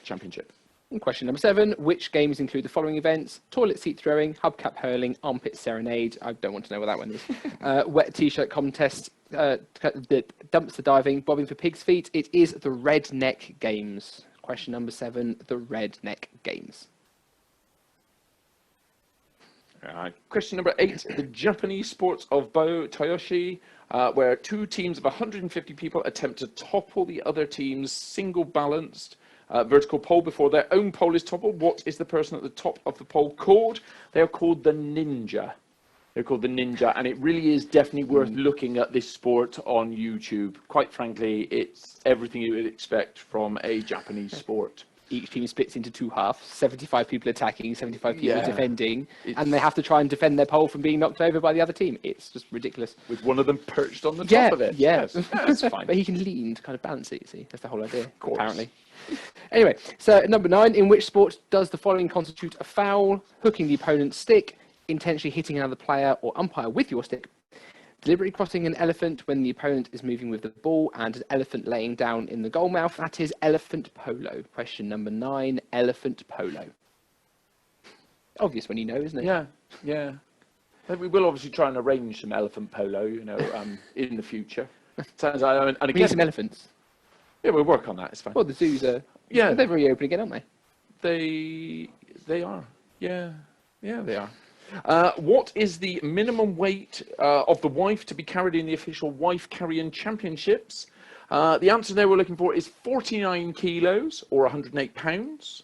championship. And question number 7, which games include the following events? Toilet seat throwing, hubcap hurling, armpit serenade. I don't want to know what that one is. Wet t-shirt contest, dumpster diving, bobbing for pig's feet. It is the Redneck Games. Question number 7, the Redneck Games. Question number 8, the Japanese sports of Bo Toyoshi, where 2 teams of 150 people attempt to topple the other team's single-balanced vertical pole before their own pole is toppled. What is the person at the top of the pole called? They are called the ninja. They're called the ninja, and it really is definitely worth looking at this sport on YouTube. Quite frankly, it's everything you would expect from a Japanese sport. Each team splits into 2 halves, 75 people attacking, 75 people defending, and they have to try and defend their pole from being knocked over by the other team. It's just ridiculous. With one of them perched on the top of it. Yeah, yes. That's fine. But he can lean to kind of balance it, you see. That's the whole idea, apparently. Anyway, so number 9, in which sport does the following constitute a foul? Hooking the opponent's stick, intentionally hitting another player or umpire with your stick, deliberately crossing an elephant when the opponent is moving with the ball, and an elephant laying down in the goal mouth. That is elephant polo. Question number 9, elephant polo. Obvious when you know, isn't it? Yeah, yeah. We will obviously try and arrange some elephant polo, in the future. Sounds like, and We need some elephants. Yeah, we'll work on that. It's fine. Well, the zoos are. Yeah, they're reopening again, aren't they? They are. Yeah, they are. What is the minimum weight of the wife to be carried in the official wife carrying championships? The answer there we're looking for is 49 kilos or 108 pounds.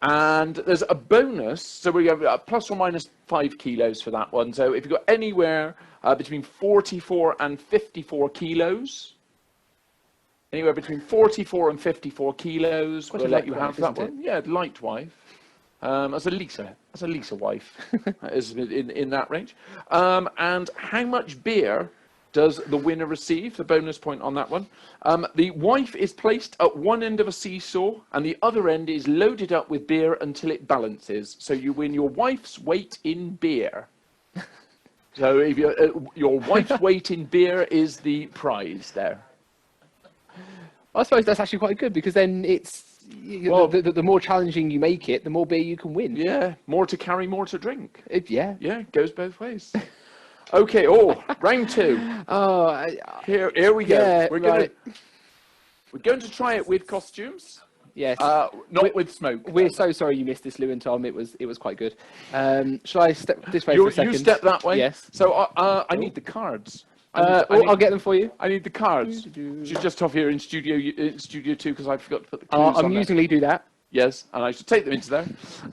And there's a bonus, so we have plus or minus 5 kilos for that one. So if you've got anywhere between 44 and 54 kilos, anywhere between 44 and 54 kilos, we'll let you have that one. Yeah, light wife. As a Lisa wife, is in that range. And how much beer does the winner receive? The bonus point on that one. The wife is placed at one end of a seesaw, and the other end is loaded up with beer until it balances. So you win your wife's weight in beer. So if your wife's weight in beer is the prize there. I suppose that's actually quite good, because then it's. Well, the more challenging you make it, the more beer you can win. Yeah, more to carry, more to drink. Yeah, it goes both ways. Okay, round 2. Oh, here we go. Yeah, we're going to try it with costumes. Yes. Not with smoke. We're so sorry you missed this, Lou and Tom. It was quite good. Shall I step this way for a second? You step that way. Yes. So I need the cards. I'll get them for you. I need the cards. She's just off here in studio 2 because I forgot to put the clues on I'm usually do that. Yes, and I should take them into there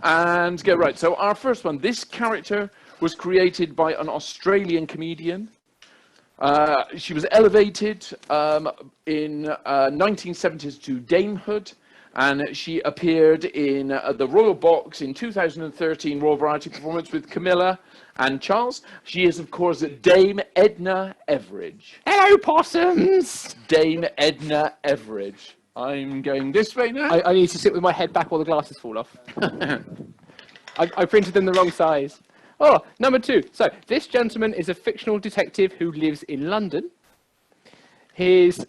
and go right. So our first one. This character was created by an Australian comedian. She was elevated in 1970s to damehood, and she appeared in the Royal Box in 2013 Royal Variety Performance with Camilla and Charles. She is, of course, Dame Edna Everage. Hello, possums! Dame Edna Everage. I'm going this way now. I need to sit with my head back while the glasses fall off. I printed them the wrong size. Oh, number 2. So, this gentleman is a fictional detective who lives in London. His...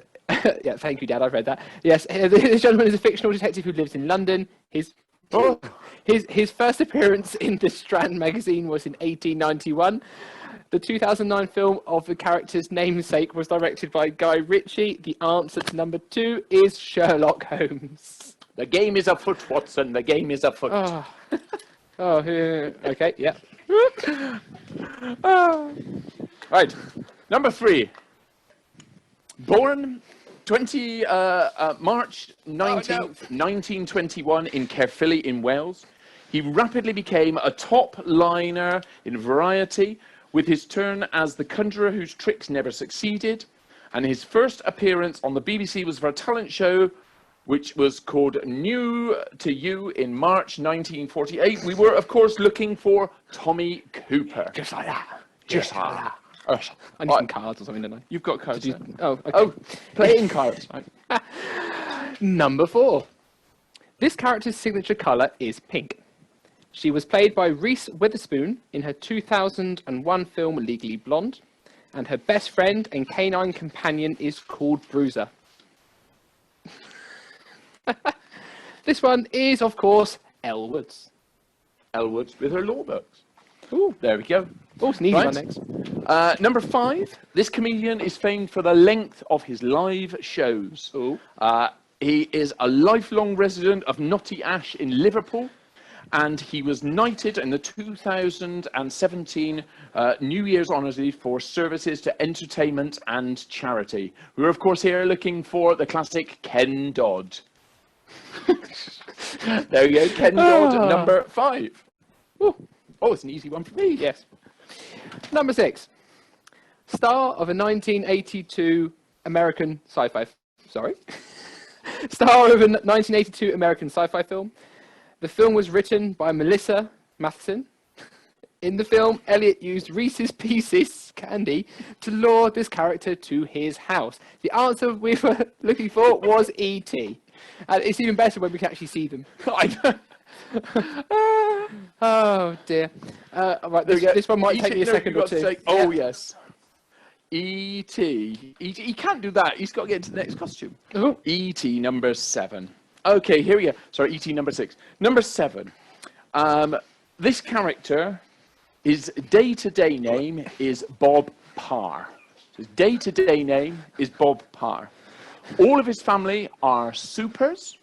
yeah, thank you, Dad, I've read that. Yes, this gentleman is a fictional detective who lives in London. His first appearance in the Strand magazine was in 1891. The 2009 film of the character's namesake was directed by Guy Ritchie. The answer to number 2 is Sherlock Holmes. The game is afoot, Watson. The game is afoot. Okay, yeah. Right. Number 3. Born March 19th, 1921 in Caerphilly in Wales, he rapidly became a top liner in Variety, with his turn as the conjurer whose tricks never succeeded, and his first appearance on the BBC was for a talent show which was called New to You in March 1948. We were, of course, looking for Tommy Cooper. Just like that. Just like that. I need some cards or something, don't I? You've got cards. Oh, okay. Oh, playing cards. Right. Number 4. This character's signature colour is pink. She was played by Reese Witherspoon in her 2001 film Legally Blonde, and her best friend and canine companion is called Bruiser. This one is, of course, Elle Woods. Elle Woods with her law books. Ooh, There we go. oh, it's an easy one next. Number 5. This comedian is famed for the length of his live shows. Ooh. He is a lifelong resident of Knotty Ash in Liverpool, and he was knighted in the 2017 New Year's Honours for services to entertainment and charity. We're, of course, here looking for the classic Ken Dodd. There you go, Ken Dodd, number 5. Ooh. Oh, it's an easy one for me. Yes. Number 6. Star of a 1982 American sci-fi... Sorry? Star of a 1982 American sci-fi film. The film was written by Melissa Matheson. In the film, Elliot used Reese's Pieces candy to lure this character to his house. The answer we were looking for was E.T. And it's even better when we can actually see them. Oh dear. Right, this one might take me a second or two. Oh yes. E.T. He can't do that. He's got to get into the next costume. Oh. E.T. number 7. Okay, here we go. Sorry, E.T. number 6. Number 7. This character, his day-to-day name is Bob Parr. His day-to-day name is Bob Parr. All of his family are supers,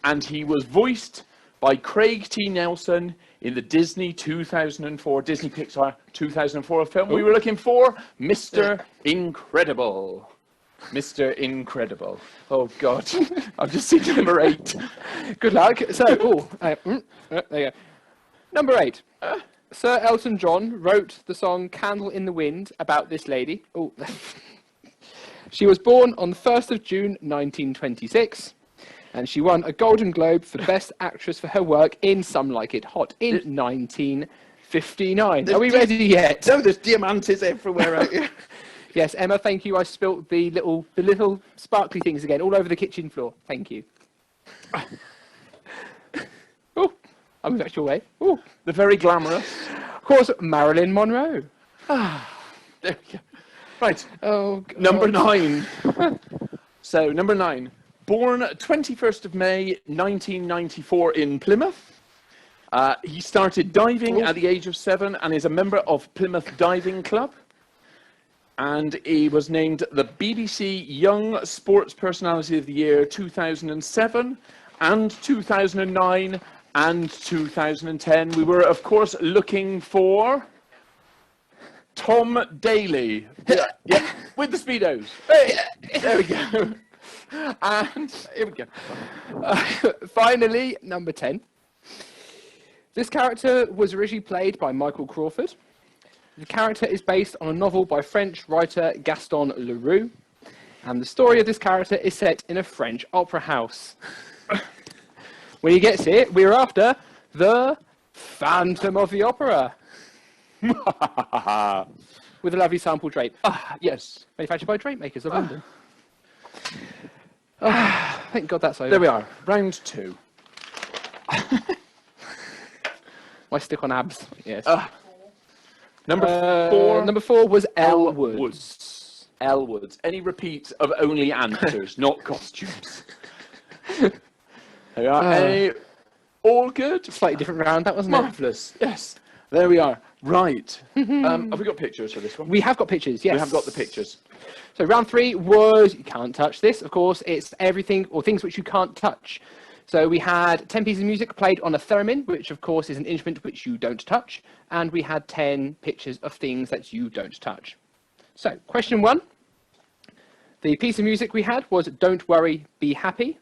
and he was voiced by Craig T. Nelson in the Disney Pixar 2004 film. We were looking for Mr. Incredible. Mr. Incredible. Oh, God. I've just seen number 8. Good luck. So, there you go. Number 8. Sir Elton John wrote the song Candle in the Wind about this lady. Oh, she was born on the 1st of June 1926. And she won a Golden Globe for Best Actress for her work in Some Like It Hot in 1959. Are we ready yet? No, there's diamantes everywhere out here. Yes, Emma, thank you. I spilt the little sparkly things again all over the kitchen floor. Thank you. Oh, I'm the actual way. Oh, the very glamorous. Of course, Marilyn Monroe. There we go. Right. Oh, God. Number 9. So, number 9. Born 21st of May 1994 in Plymouth. He started diving at the age of 7 and is a member of Plymouth Diving Club. And he was named the BBC Young Sports Personality of the Year 2007 and 2009 and 2010. We were, of course, looking for Tom Daly. Yeah, with the Speedos. Hey, there we go. And here we go. Finally, number 10. This character was originally played by Michael Crawford. The character is based on a novel by French writer Gaston Leroux. And the story of this character is set in a French opera house. When he gets here, we're after the Phantom of the Opera. With a lovely sample drape. Yes. Manufactured by Drape Makers of London. Thank God that's over. There we are. Round 2. My stick on abs. Yes. Number 4. Number 4 was Elle Woods. Elle Woods. Any repeats of only answers, not costumes? There we are. All good? Slightly different round, that wasn't Marvellous. Yes. There we are. Right. Have we got pictures for this one? We have got pictures, yes. We have got the pictures. So round 3 was, you can't touch this, of course, it's everything or things which you can't touch. So we had 10 pieces of music played on a theremin, which of course is an instrument which you don't touch, and we had 10 pictures of things that you don't touch. So, question 1. The piece of music we had was Don't Worry, Be Happy,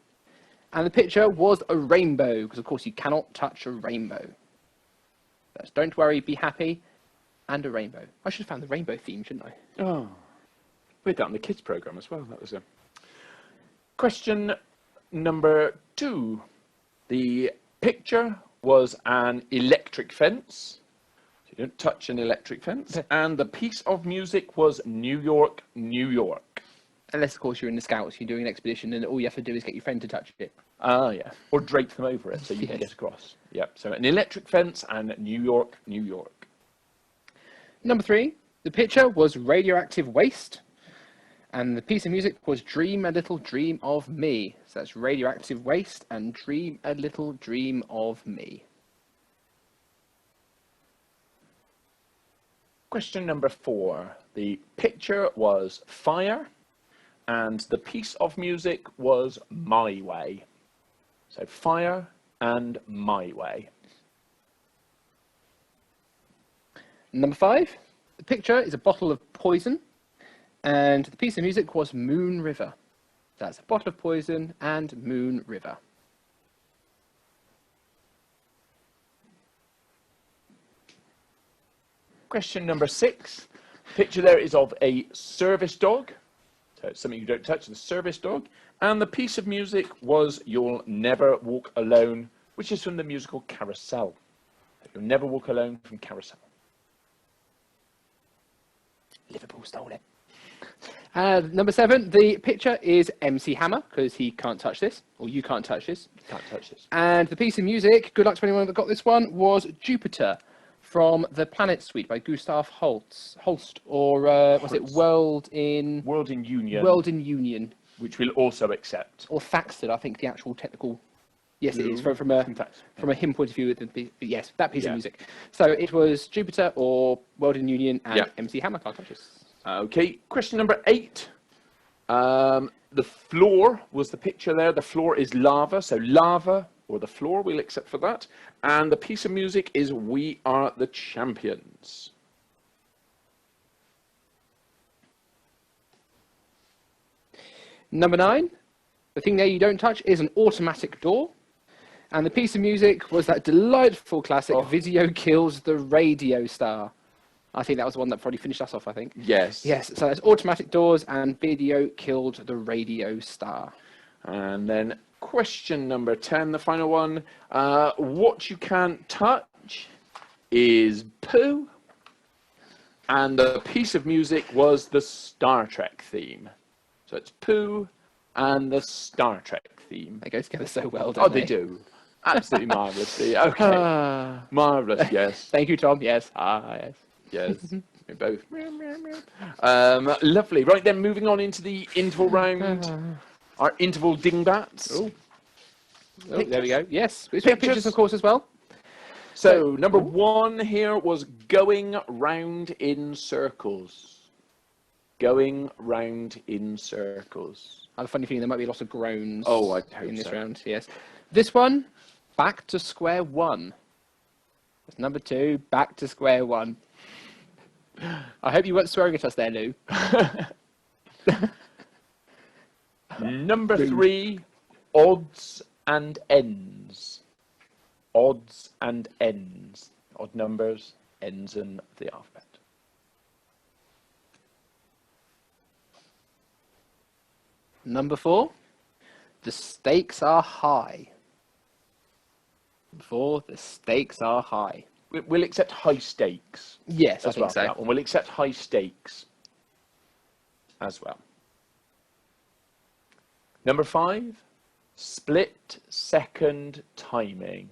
and the picture was a rainbow, because of course you cannot touch a rainbow. That's Don't Worry, Be Happy, and a rainbow. I should have found the rainbow theme, shouldn't I? Oh, we had that on the kids programme as well. That was a question number 2. The picture was an electric fence. So you don't touch an electric fence. And the piece of music was New York, New York. Unless, of course, you're in the Scouts, you're doing an expedition, and all you have to do is get your friend to touch it. Ah, yeah. Or drape them over it so you can Yes. get across. Yep. So an electric fence and New York, New York. Number 3, the picture was radioactive waste, and the piece of music was Dream a Little Dream of Me. So that's radioactive waste and Dream a Little Dream of Me. Question number 4. The picture was fire, and the piece of music was My Way. So fire and My Way. Number 5, the picture is a bottle of poison, and the piece of music was Moon River. That's a bottle of poison and Moon River. Question number 6. Picture there is of a service dog. So it's something you don't touch, the service dog. And the piece of music was You'll Never Walk Alone, which is from the musical Carousel. You'll Never Walk Alone from Carousel. Liverpool stole it. Number 7, the picture is MC Hammer, because he can't touch this, or you can't touch this. Can't touch this. And the piece of music, good luck to anyone that got this one, was Jupiter from the Planet Suite by Gustav Holst, or was it World in Union. World in Union. Which we'll also accept. Or Thaxted, I think the actual technical. Yes, it is Ooh, from a hymn point of view. Yes, that piece of Yeah. music. So it was Jupiter or World in Union and MC Hammer. Can't touch this. Okay, question number 8. The floor was the picture there. The floor is lava, so lava or the floor, we'll accept for that. And the piece of music is We Are the Champions. Number 9, the thing there you don't touch is an automatic door. And the piece of music was that delightful classic, Video Kills the Radio Star. I think that was the one that probably finished us off, I think. Yes. Yes, so that's automatic doors and Video Killed the Radio Star. And then question number 10, the final one. What you can't touch is poo. And the piece of music was the Star Trek theme. So it's poo and the Star Trek theme. They go together so well, don't they do. Absolutely marvellously. Okay. Marvellous, yes. Thank you, Tom. Yes. Yes. Yes. We both. Lovely. Right then, moving on into the interval round. Our interval dingbats. Oh, there we go. Yes. We Pictures. pictures, of course, as well. So, number 1 here was going round in circles. Going round in circles. I have a funny feeling there might be a lot of groans I hope in this so. round. Yes. This one, back to square one. That's number 2, back to square one. I hope you weren't swearing at us there, Lou. Number 3, odds and ends. Odds and ends. Odd numbers, ends in the alphabet. Number 4, the stakes are high. Number 4, the stakes are high. We'll accept high stakes. Yes, I as think well. so. That one. We'll accept high stakes as well. Number 5, split second timing.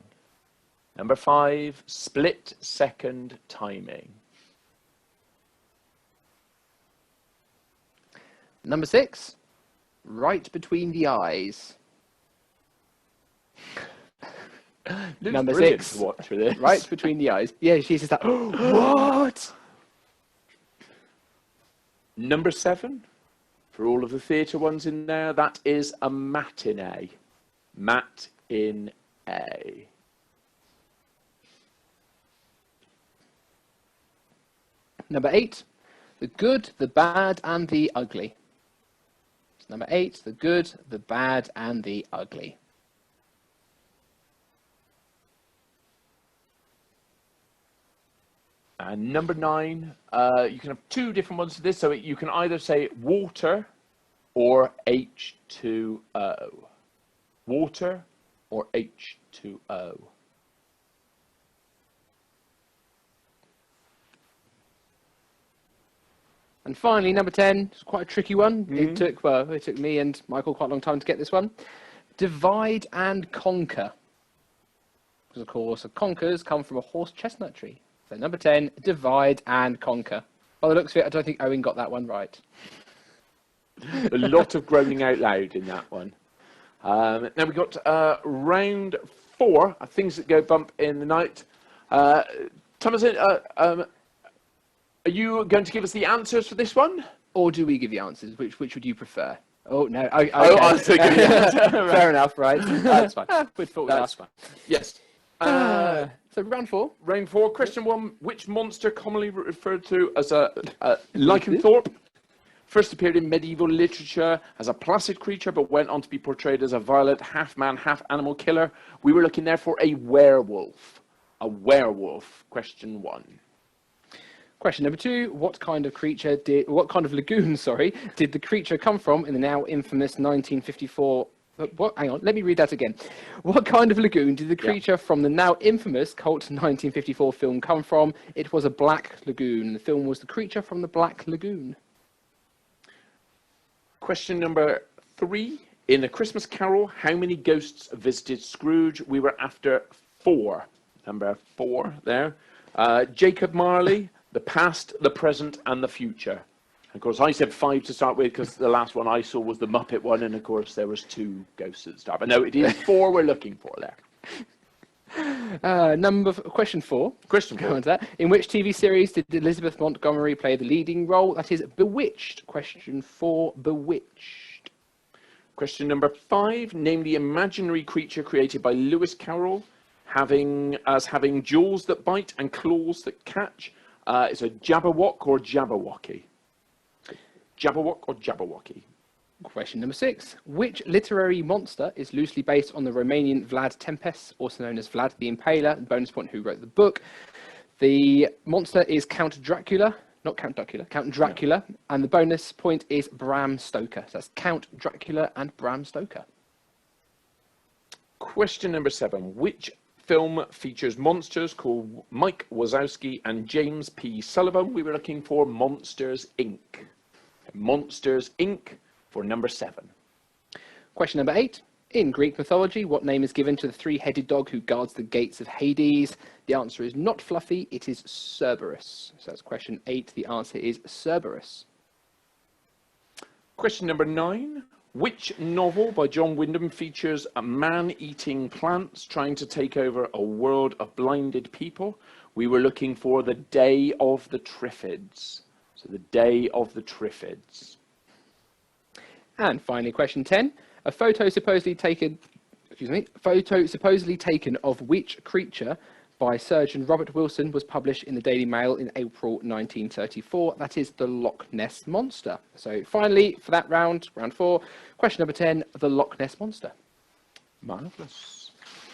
Number 5, split second timing. Number 6, right between the eyes. Luke's Number brilliant 6, to watch for this. right between the eyes. Yeah, she's just that. What? Number 7, for all of the theatre ones in there, that is a matinee. Matinee. in A? Number 8, the good, the bad, and the ugly. Number 8, the good, the bad, and the ugly. And number 9, you can have 2 different ones for this. So you can either say water or H2O. Water or H2O. And finally, number 10, it's quite a tricky one. It took me and Michael quite a long time to get this one. Divide and conquer. Because, of course, conkers come from a horse chestnut tree. So number 10, divide and conquer. By the looks of it, I don't think Owen got that one right. A lot of groaning out loud in that one. Now we've got round 4, things that go bump in the night. Thomas, are you going to give us the answers for this one? Or do we give you answers? Which would you prefer? Oh, no. Okay. I was thinking, Fair enough, right? That's fine. Good thought. That's fine. Yes. So round 4. Round 4. Question 1. Which monster commonly referred to as a lycanthrope first appeared in medieval literature as a placid creature but went on to be portrayed as a violent half-man, half-animal killer? We were looking there for a werewolf. A werewolf. Question 1. Question number 2, what kind of lagoon, did the creature come from in the now infamous 1954... hang on, let me read that again. What kind of lagoon did the creature from the now infamous cult 1954 film come from? It was a black lagoon. The film was The Creature from the Black Lagoon. Question number 3. In A Christmas Carol, how many ghosts visited Scrooge? We were after 4. Number 4 there. Jacob Marley, the past, the present, and the future. Of course, I said 5 to start with because the last one I saw was the Muppet one, and of course there was 2 ghosts at the start. But no, it is 4 we're looking for there. Question 4. Question 4. In which TV series did Elizabeth Montgomery play the leading role? That is Bewitched. Question 4, Bewitched. Question number 5. Name the imaginary creature created by Lewis Carroll, having jaws that bite and claws that catch. It's a Jabberwock or Jabberwocky. Jabberwock or Jabberwocky. Question number 6. Which literary monster is loosely based on the Romanian Vlad Tepes, also known as Vlad the Impaler? Bonus point, who wrote the book. The monster is Count Dracula, not Count Dracula, Count Dracula, and the bonus point is Bram Stoker. So that's Count Dracula and Bram Stoker. Question number 7. Which film features monsters called Mike Wazowski and James P. Sullivan? We were looking for Monsters, Inc. Monsters, Inc. for number 7. Question number 8. In Greek mythology, what name is given to the 3-headed dog who guards the gates of Hades? The answer is not Fluffy, it is Cerberus. So that's question 8. The answer is Cerberus. Question number 9. Which novel by John Wyndham features a man eating plants trying to take over a world of blinded people? We were looking for The Day of the Triffids. So The Day of the Triffids. And finally, question 10. A photo supposedly taken of which creature by surgeon Robert Wilson was published in the Daily Mail in April 1934. That is the Loch Ness Monster. So finally, for that round 4, question number 10, the Loch Ness Monster. Marvellous.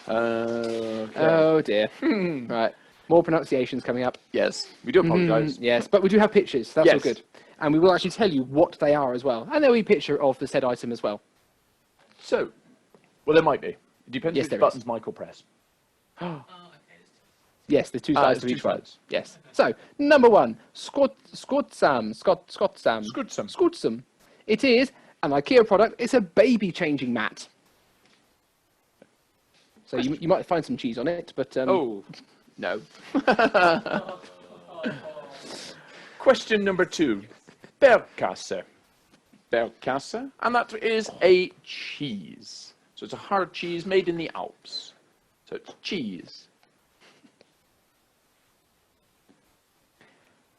Okay. Oh dear. Right. More pronunciations coming up. Yes, we do apologise. Yes, but we do have pictures, so that's all good. And we will actually tell you what they are as well. And there will be a picture of the said item as well. So, well, there might be. It depends Yes, which buttons Michael press. Yes, there's 2 sides to there's each 2 one. sides. Yes. So, number 1, Skotsam. It is an IKEA product. It's a baby changing mat. So you might find some cheese on it, but Oh, no. Question number 2. Bergkäse. Bergkäse, and that is a cheese. So it's a hard cheese made in the Alps. So it's cheese.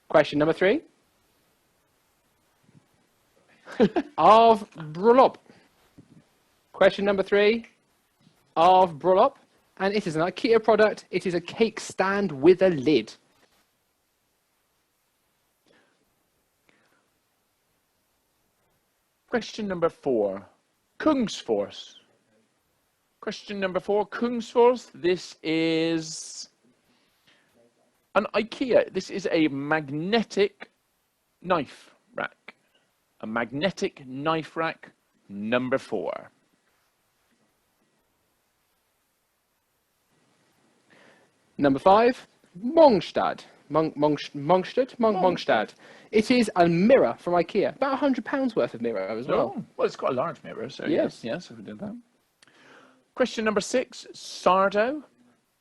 Question number 3. Av bryllup. Question number 3. of Brolop, and it is an IKEA product. It is a cake stand with a lid. Question number 4. Kungsfors. Question number 4. Kungsfors. This is an IKEA. This is a magnetic knife rack. A magnetic knife rack, number 4. Number 5, Mongstad. Mongstad. It is a mirror from IKEA. About £100 worth of mirror as well. Oh, well, it's quite a large mirror, so Yes. yes, we did that. Question number 6, Sardo.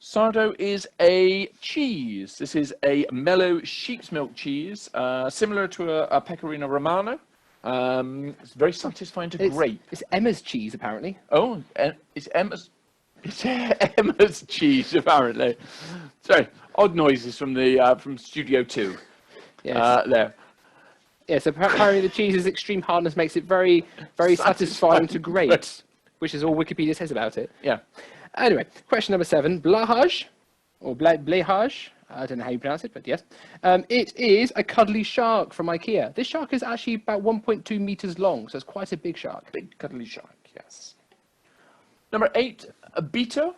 Sardo is a cheese. This is a mellow sheep's milk cheese, similar to a Pecorino Romano. It's very satisfying to grate. It's Emma's cheese, apparently. Oh, it's Emma's. It's Emma's cheese, apparently. Sorry, odd noises from the from Studio 2. Yes. There. Yes, apparently the cheese's extreme hardness makes it very, very satisfying to grate, which is all Wikipedia says about it. Yeah. Anyway, question number 7, Blahaj, or Blehaj, I don't know how you pronounce it, but yes. It is a cuddly shark from IKEA. This shark is actually about 1.2 meters long, so it's quite a big shark. Big cuddly shark, yes. Number 8, Abito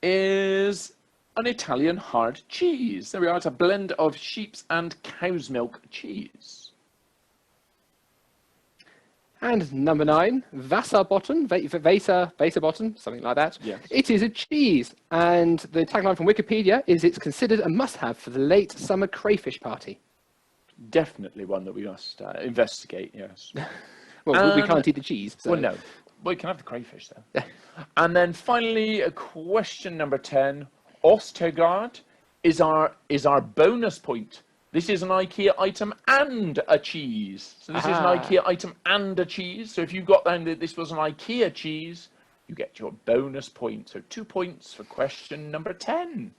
is an Italian hard cheese. There we are, it's a blend of sheep's and cow's milk cheese. And number 9, Wasserbottom, Wasserbottom, something like that. Yes. It is a cheese, and the tagline from Wikipedia is it's considered a must-have for the late summer crayfish party. Definitely one that we must investigate, yes. Well, we can't eat the cheese. So. Well, no. Well, you can have the crayfish, though. And then finally, question number 10, Ostergaard is our bonus point. This is an IKEA item and a cheese. So this is an IKEA item and a cheese. So if you got down that this was an IKEA cheese, you get your bonus point. So 2 points for question number 10.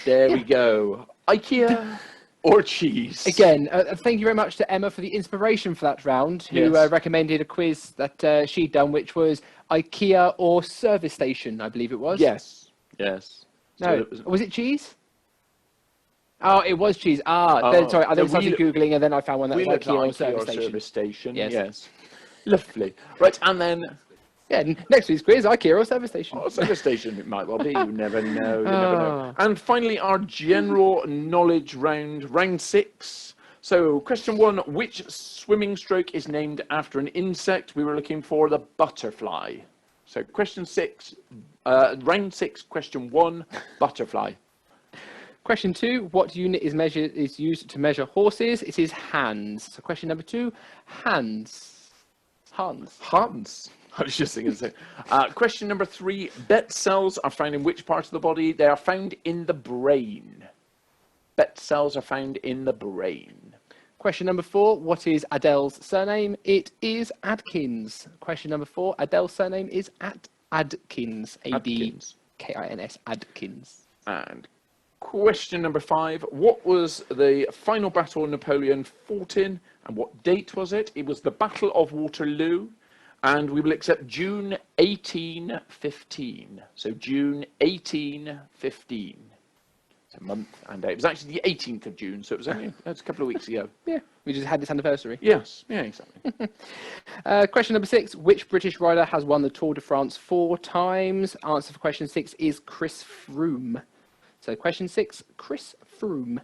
There we go. IKEA or cheese. Again, thank you very much to Emma for the inspiration for that round, who recommended a quiz that she'd done, which was IKEA or service station, I believe it was. Yes. Yes. No, was it cheese? Oh, it was cheese. Sorry, I then started Googling and then I found one that was IKEA or service station. Yes. Lovely. Right, and then... Yeah, next week's quiz, IKEA or service station. Oh, service station it might well be. You never know. You never know. And finally, our general knowledge round, round 6. So, question 1, which swimming stroke is named after an insect? We were looking for the butterfly. So, question 6, round 6, question 1, butterfly. Question 2, what unit is used to measure horses? It is hands. So, question number 2, hands. Hans. Hans. I was just thinking the same. Question number 3, bet cells are found in which part of the body? They are found in the brain. Bet cells are found in the brain. Question number 4, what is Adele's surname? It is Adkins. Question number 4, Adele's surname is Adkins. A-D-K-I-N-S, Adkins. And question number 5, what was the final battle Napoleon fought in and what date was it? It was the Battle of Waterloo. And we will accept June 1815. So June 1815. It's a month and day. It was actually the 18th of June, so it was only a couple of weeks ago. Yeah, we just had this anniversary. Yes, yeah, exactly. Question number 6, which British rider has won the Tour de France 4 times? Answer for question 6 is Chris Froome. So question 6, Chris Froome.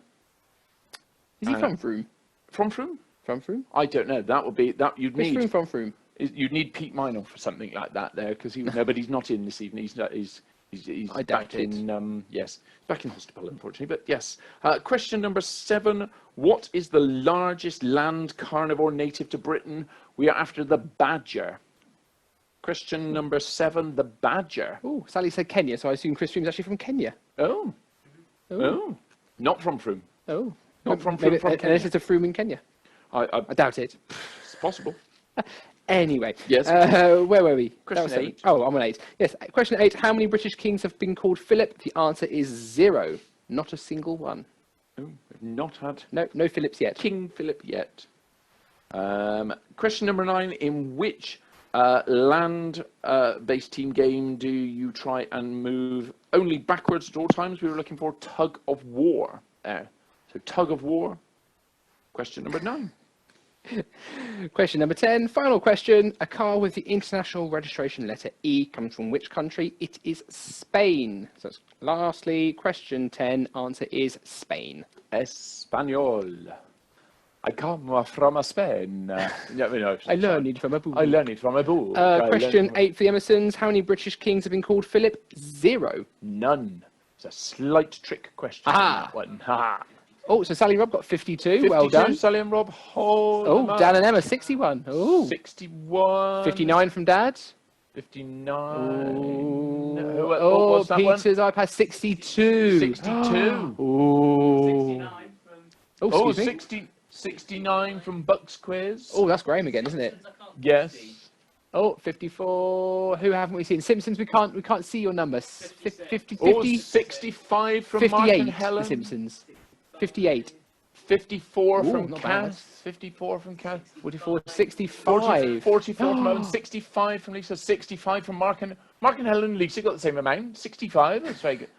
Is he from Froome? From Froome? From Froome? I don't know. That would be that you'd need. Chris Froome from Froome. You'd need Pete Minor for something like that there, because but he's not in this evening. He's back in back in hospital, unfortunately. But yes, question number 7: what is the largest land carnivore native to Britain? We are after the badger. Question number 7: the badger. Oh, Sally said Kenya, so I assume Chris Froome's actually from Kenya. Oh, not from Froome. Oh, not from Froome. Unless it's a Froome in Kenya. I doubt it. It's possible. Anyway, yes. Where were we? Question 8. Oh, I'm on 8. Yes, question 8. How many British kings have been called Philip? The answer is 0. Not a single one. Oh, we've not had... No Philips yet. King Philip yet. Question number 9. In which Land-based team game. Do you try and move only backwards at all times? We were looking for tug of war there. So tug of war. Question number 9. Question number 10, final question. A car with the international registration letter E comes from which country? It is Spain. So lastly, question 10, answer is Spain. Español. I come from Spain. No, I learned it from a book. I learned it from a book. Question 8 for the Emersons. How many British kings have been called Philip? 0. None. It's a slight trick question. Aha. That one. Ha. Oh, so Sally Rob got 52. 52, Well done. Sally and Rob. Oh, Dan and Emma, 61. Oh. 61. 59 from Dad. 59. Oh, what's that Peter's iPad, 62. 62. Oh. Oh, 69 from Buck's quiz. Oh, that's Graham again, isn't it? Yes. Oh, 54. Who haven't we seen? Simpsons, we can't see your number. 50, Oh, 65 from Mark 58, and The Helen. Simpsons. 58. 54 Ooh, from not bad. Cass. 54 from Cass. 44, 65. 44 from Owen. 65 from Lisa. 65 from Mark and Helen and Lisa got the same amount. 65. That's very good.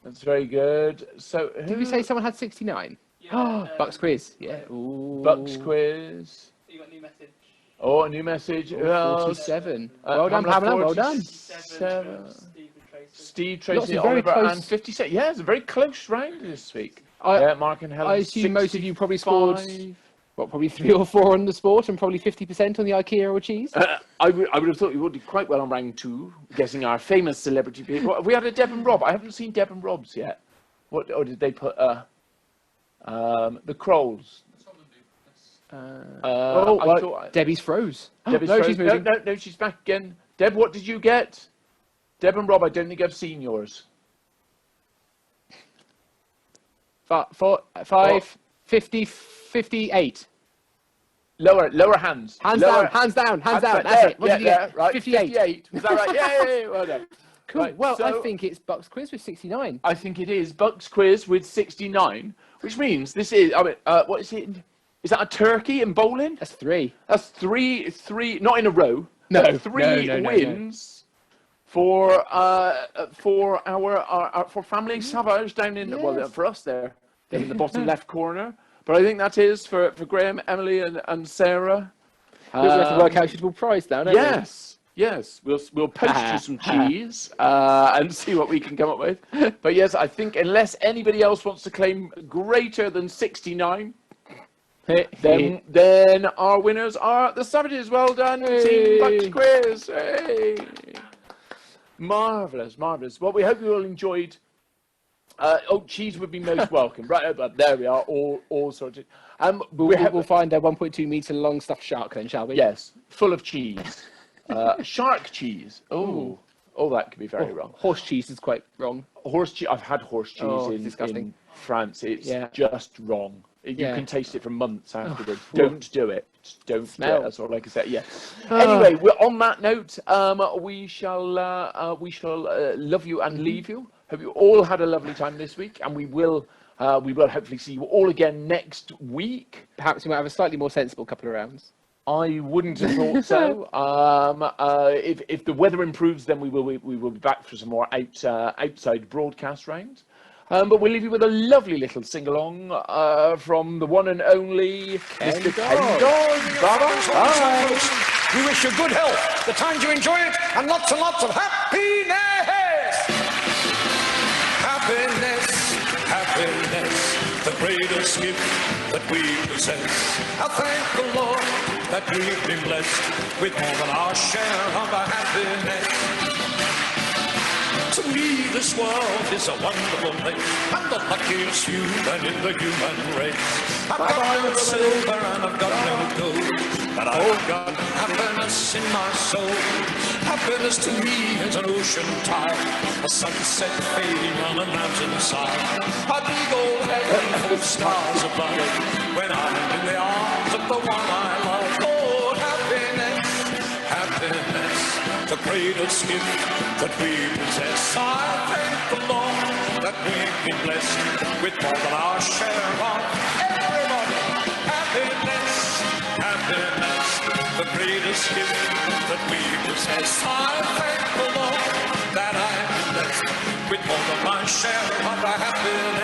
That's very good. So Did we say someone had 69? Yeah, Bucks quiz. Yeah. Ooh. Buck's quiz? You got a new message. Oh, a new message. Oh, Who else? 47. Well done, Pamela. Well done. 47. Steve and Tracy. Steve, Lots Tracy, of very Oliver, close- and 57. Yeah, it's a very close round this week. Mark and Helen. I assume most of you probably scored, 65. what, probably 3 or 4 on the sport and probably 50% on the IKEA or cheese? I would have thought you would do quite well on round 2, guessing our famous celebrity people. Have we had a Deb and Rob? I haven't seen Deb and Rob's yet. What? Or did they put the Crolls? I thought Debbie's froze. Debbie's no, frozen. she's moving. No, she's back again. Deb, what did you get? Deb and Rob, I don't think I've seen yours. 5, 50, 58. Lower hands. Hands Lower, down. That's there, it. What did you get? Right, 58. 58. Was that right? Yeah. Well done. Cool. Right, well, so- I think it's Buck's quiz with 69. I think it is Buck's quiz with 69, which means this is. I mean, what is it? Is that a turkey in bowling? That's 3. That's three, not in a row. No, but 3 no. wins for for family Savage down in Yes. for us there in the bottom left corner. But I think that is for Graham, Emily, and Sarah. We have to work out suitable prize now, don't Yes. We'll post you some cheese and see what we can come up with. But yes, I think unless anybody else wants to claim greater than 69. we? Then our winners are the Savages. Well done, Team Bucks Quiz. Hey. Marvellous. Well, we hope you all enjoyed. Cheese would be most welcome. Right, but there we are, all sorted. We'll find a 1.2 metre long stuffed shark then, shall we? Yes, full of cheese. Shark cheese. Oh, that could be very wrong. Horse cheese is quite wrong. Horse cheese. I've had horse cheese It's disgusting. in France. It's Yeah. just wrong. You Yeah. can taste it for months afterwards. Don't do it. Just don't Smell. do it. That's all I can say. Yeah. Anyway, on that note, we shall love you and leave you. Hope you all had a lovely time this week, and we will hopefully see you all again next week. Perhaps we might have a slightly more sensible couple of rounds. I wouldn't have thought so. If the weather improves, then we will be back for some more outside broadcast rounds. But we'll leave you with a lovely little sing-along from the one and only Mr. Ken Dawes. Bye-bye. We wish you good health, the time to enjoy it, and lots of happiness! Happiness, the greatest gift that we possess. I thank the Lord that we've been blessed with more than our share of our happiness. To me, this world is a wonderful place. I'm the luckiest human in the human race. I've got no silver and I've got no gold, but I've got happiness in my soul. Happiness to me is an ocean tide, a sunset fading on a mountainside, a big old heaven full of stars above, when I'm in the arms of the one I love. Oh, happiness, the greatest gift that we possess. I thank the Lord that we've been blessed with more than our share of everybody. Happiness, the greatest gift that we possess. I thank the Lord that I'm blessed with more than my share of a happiness.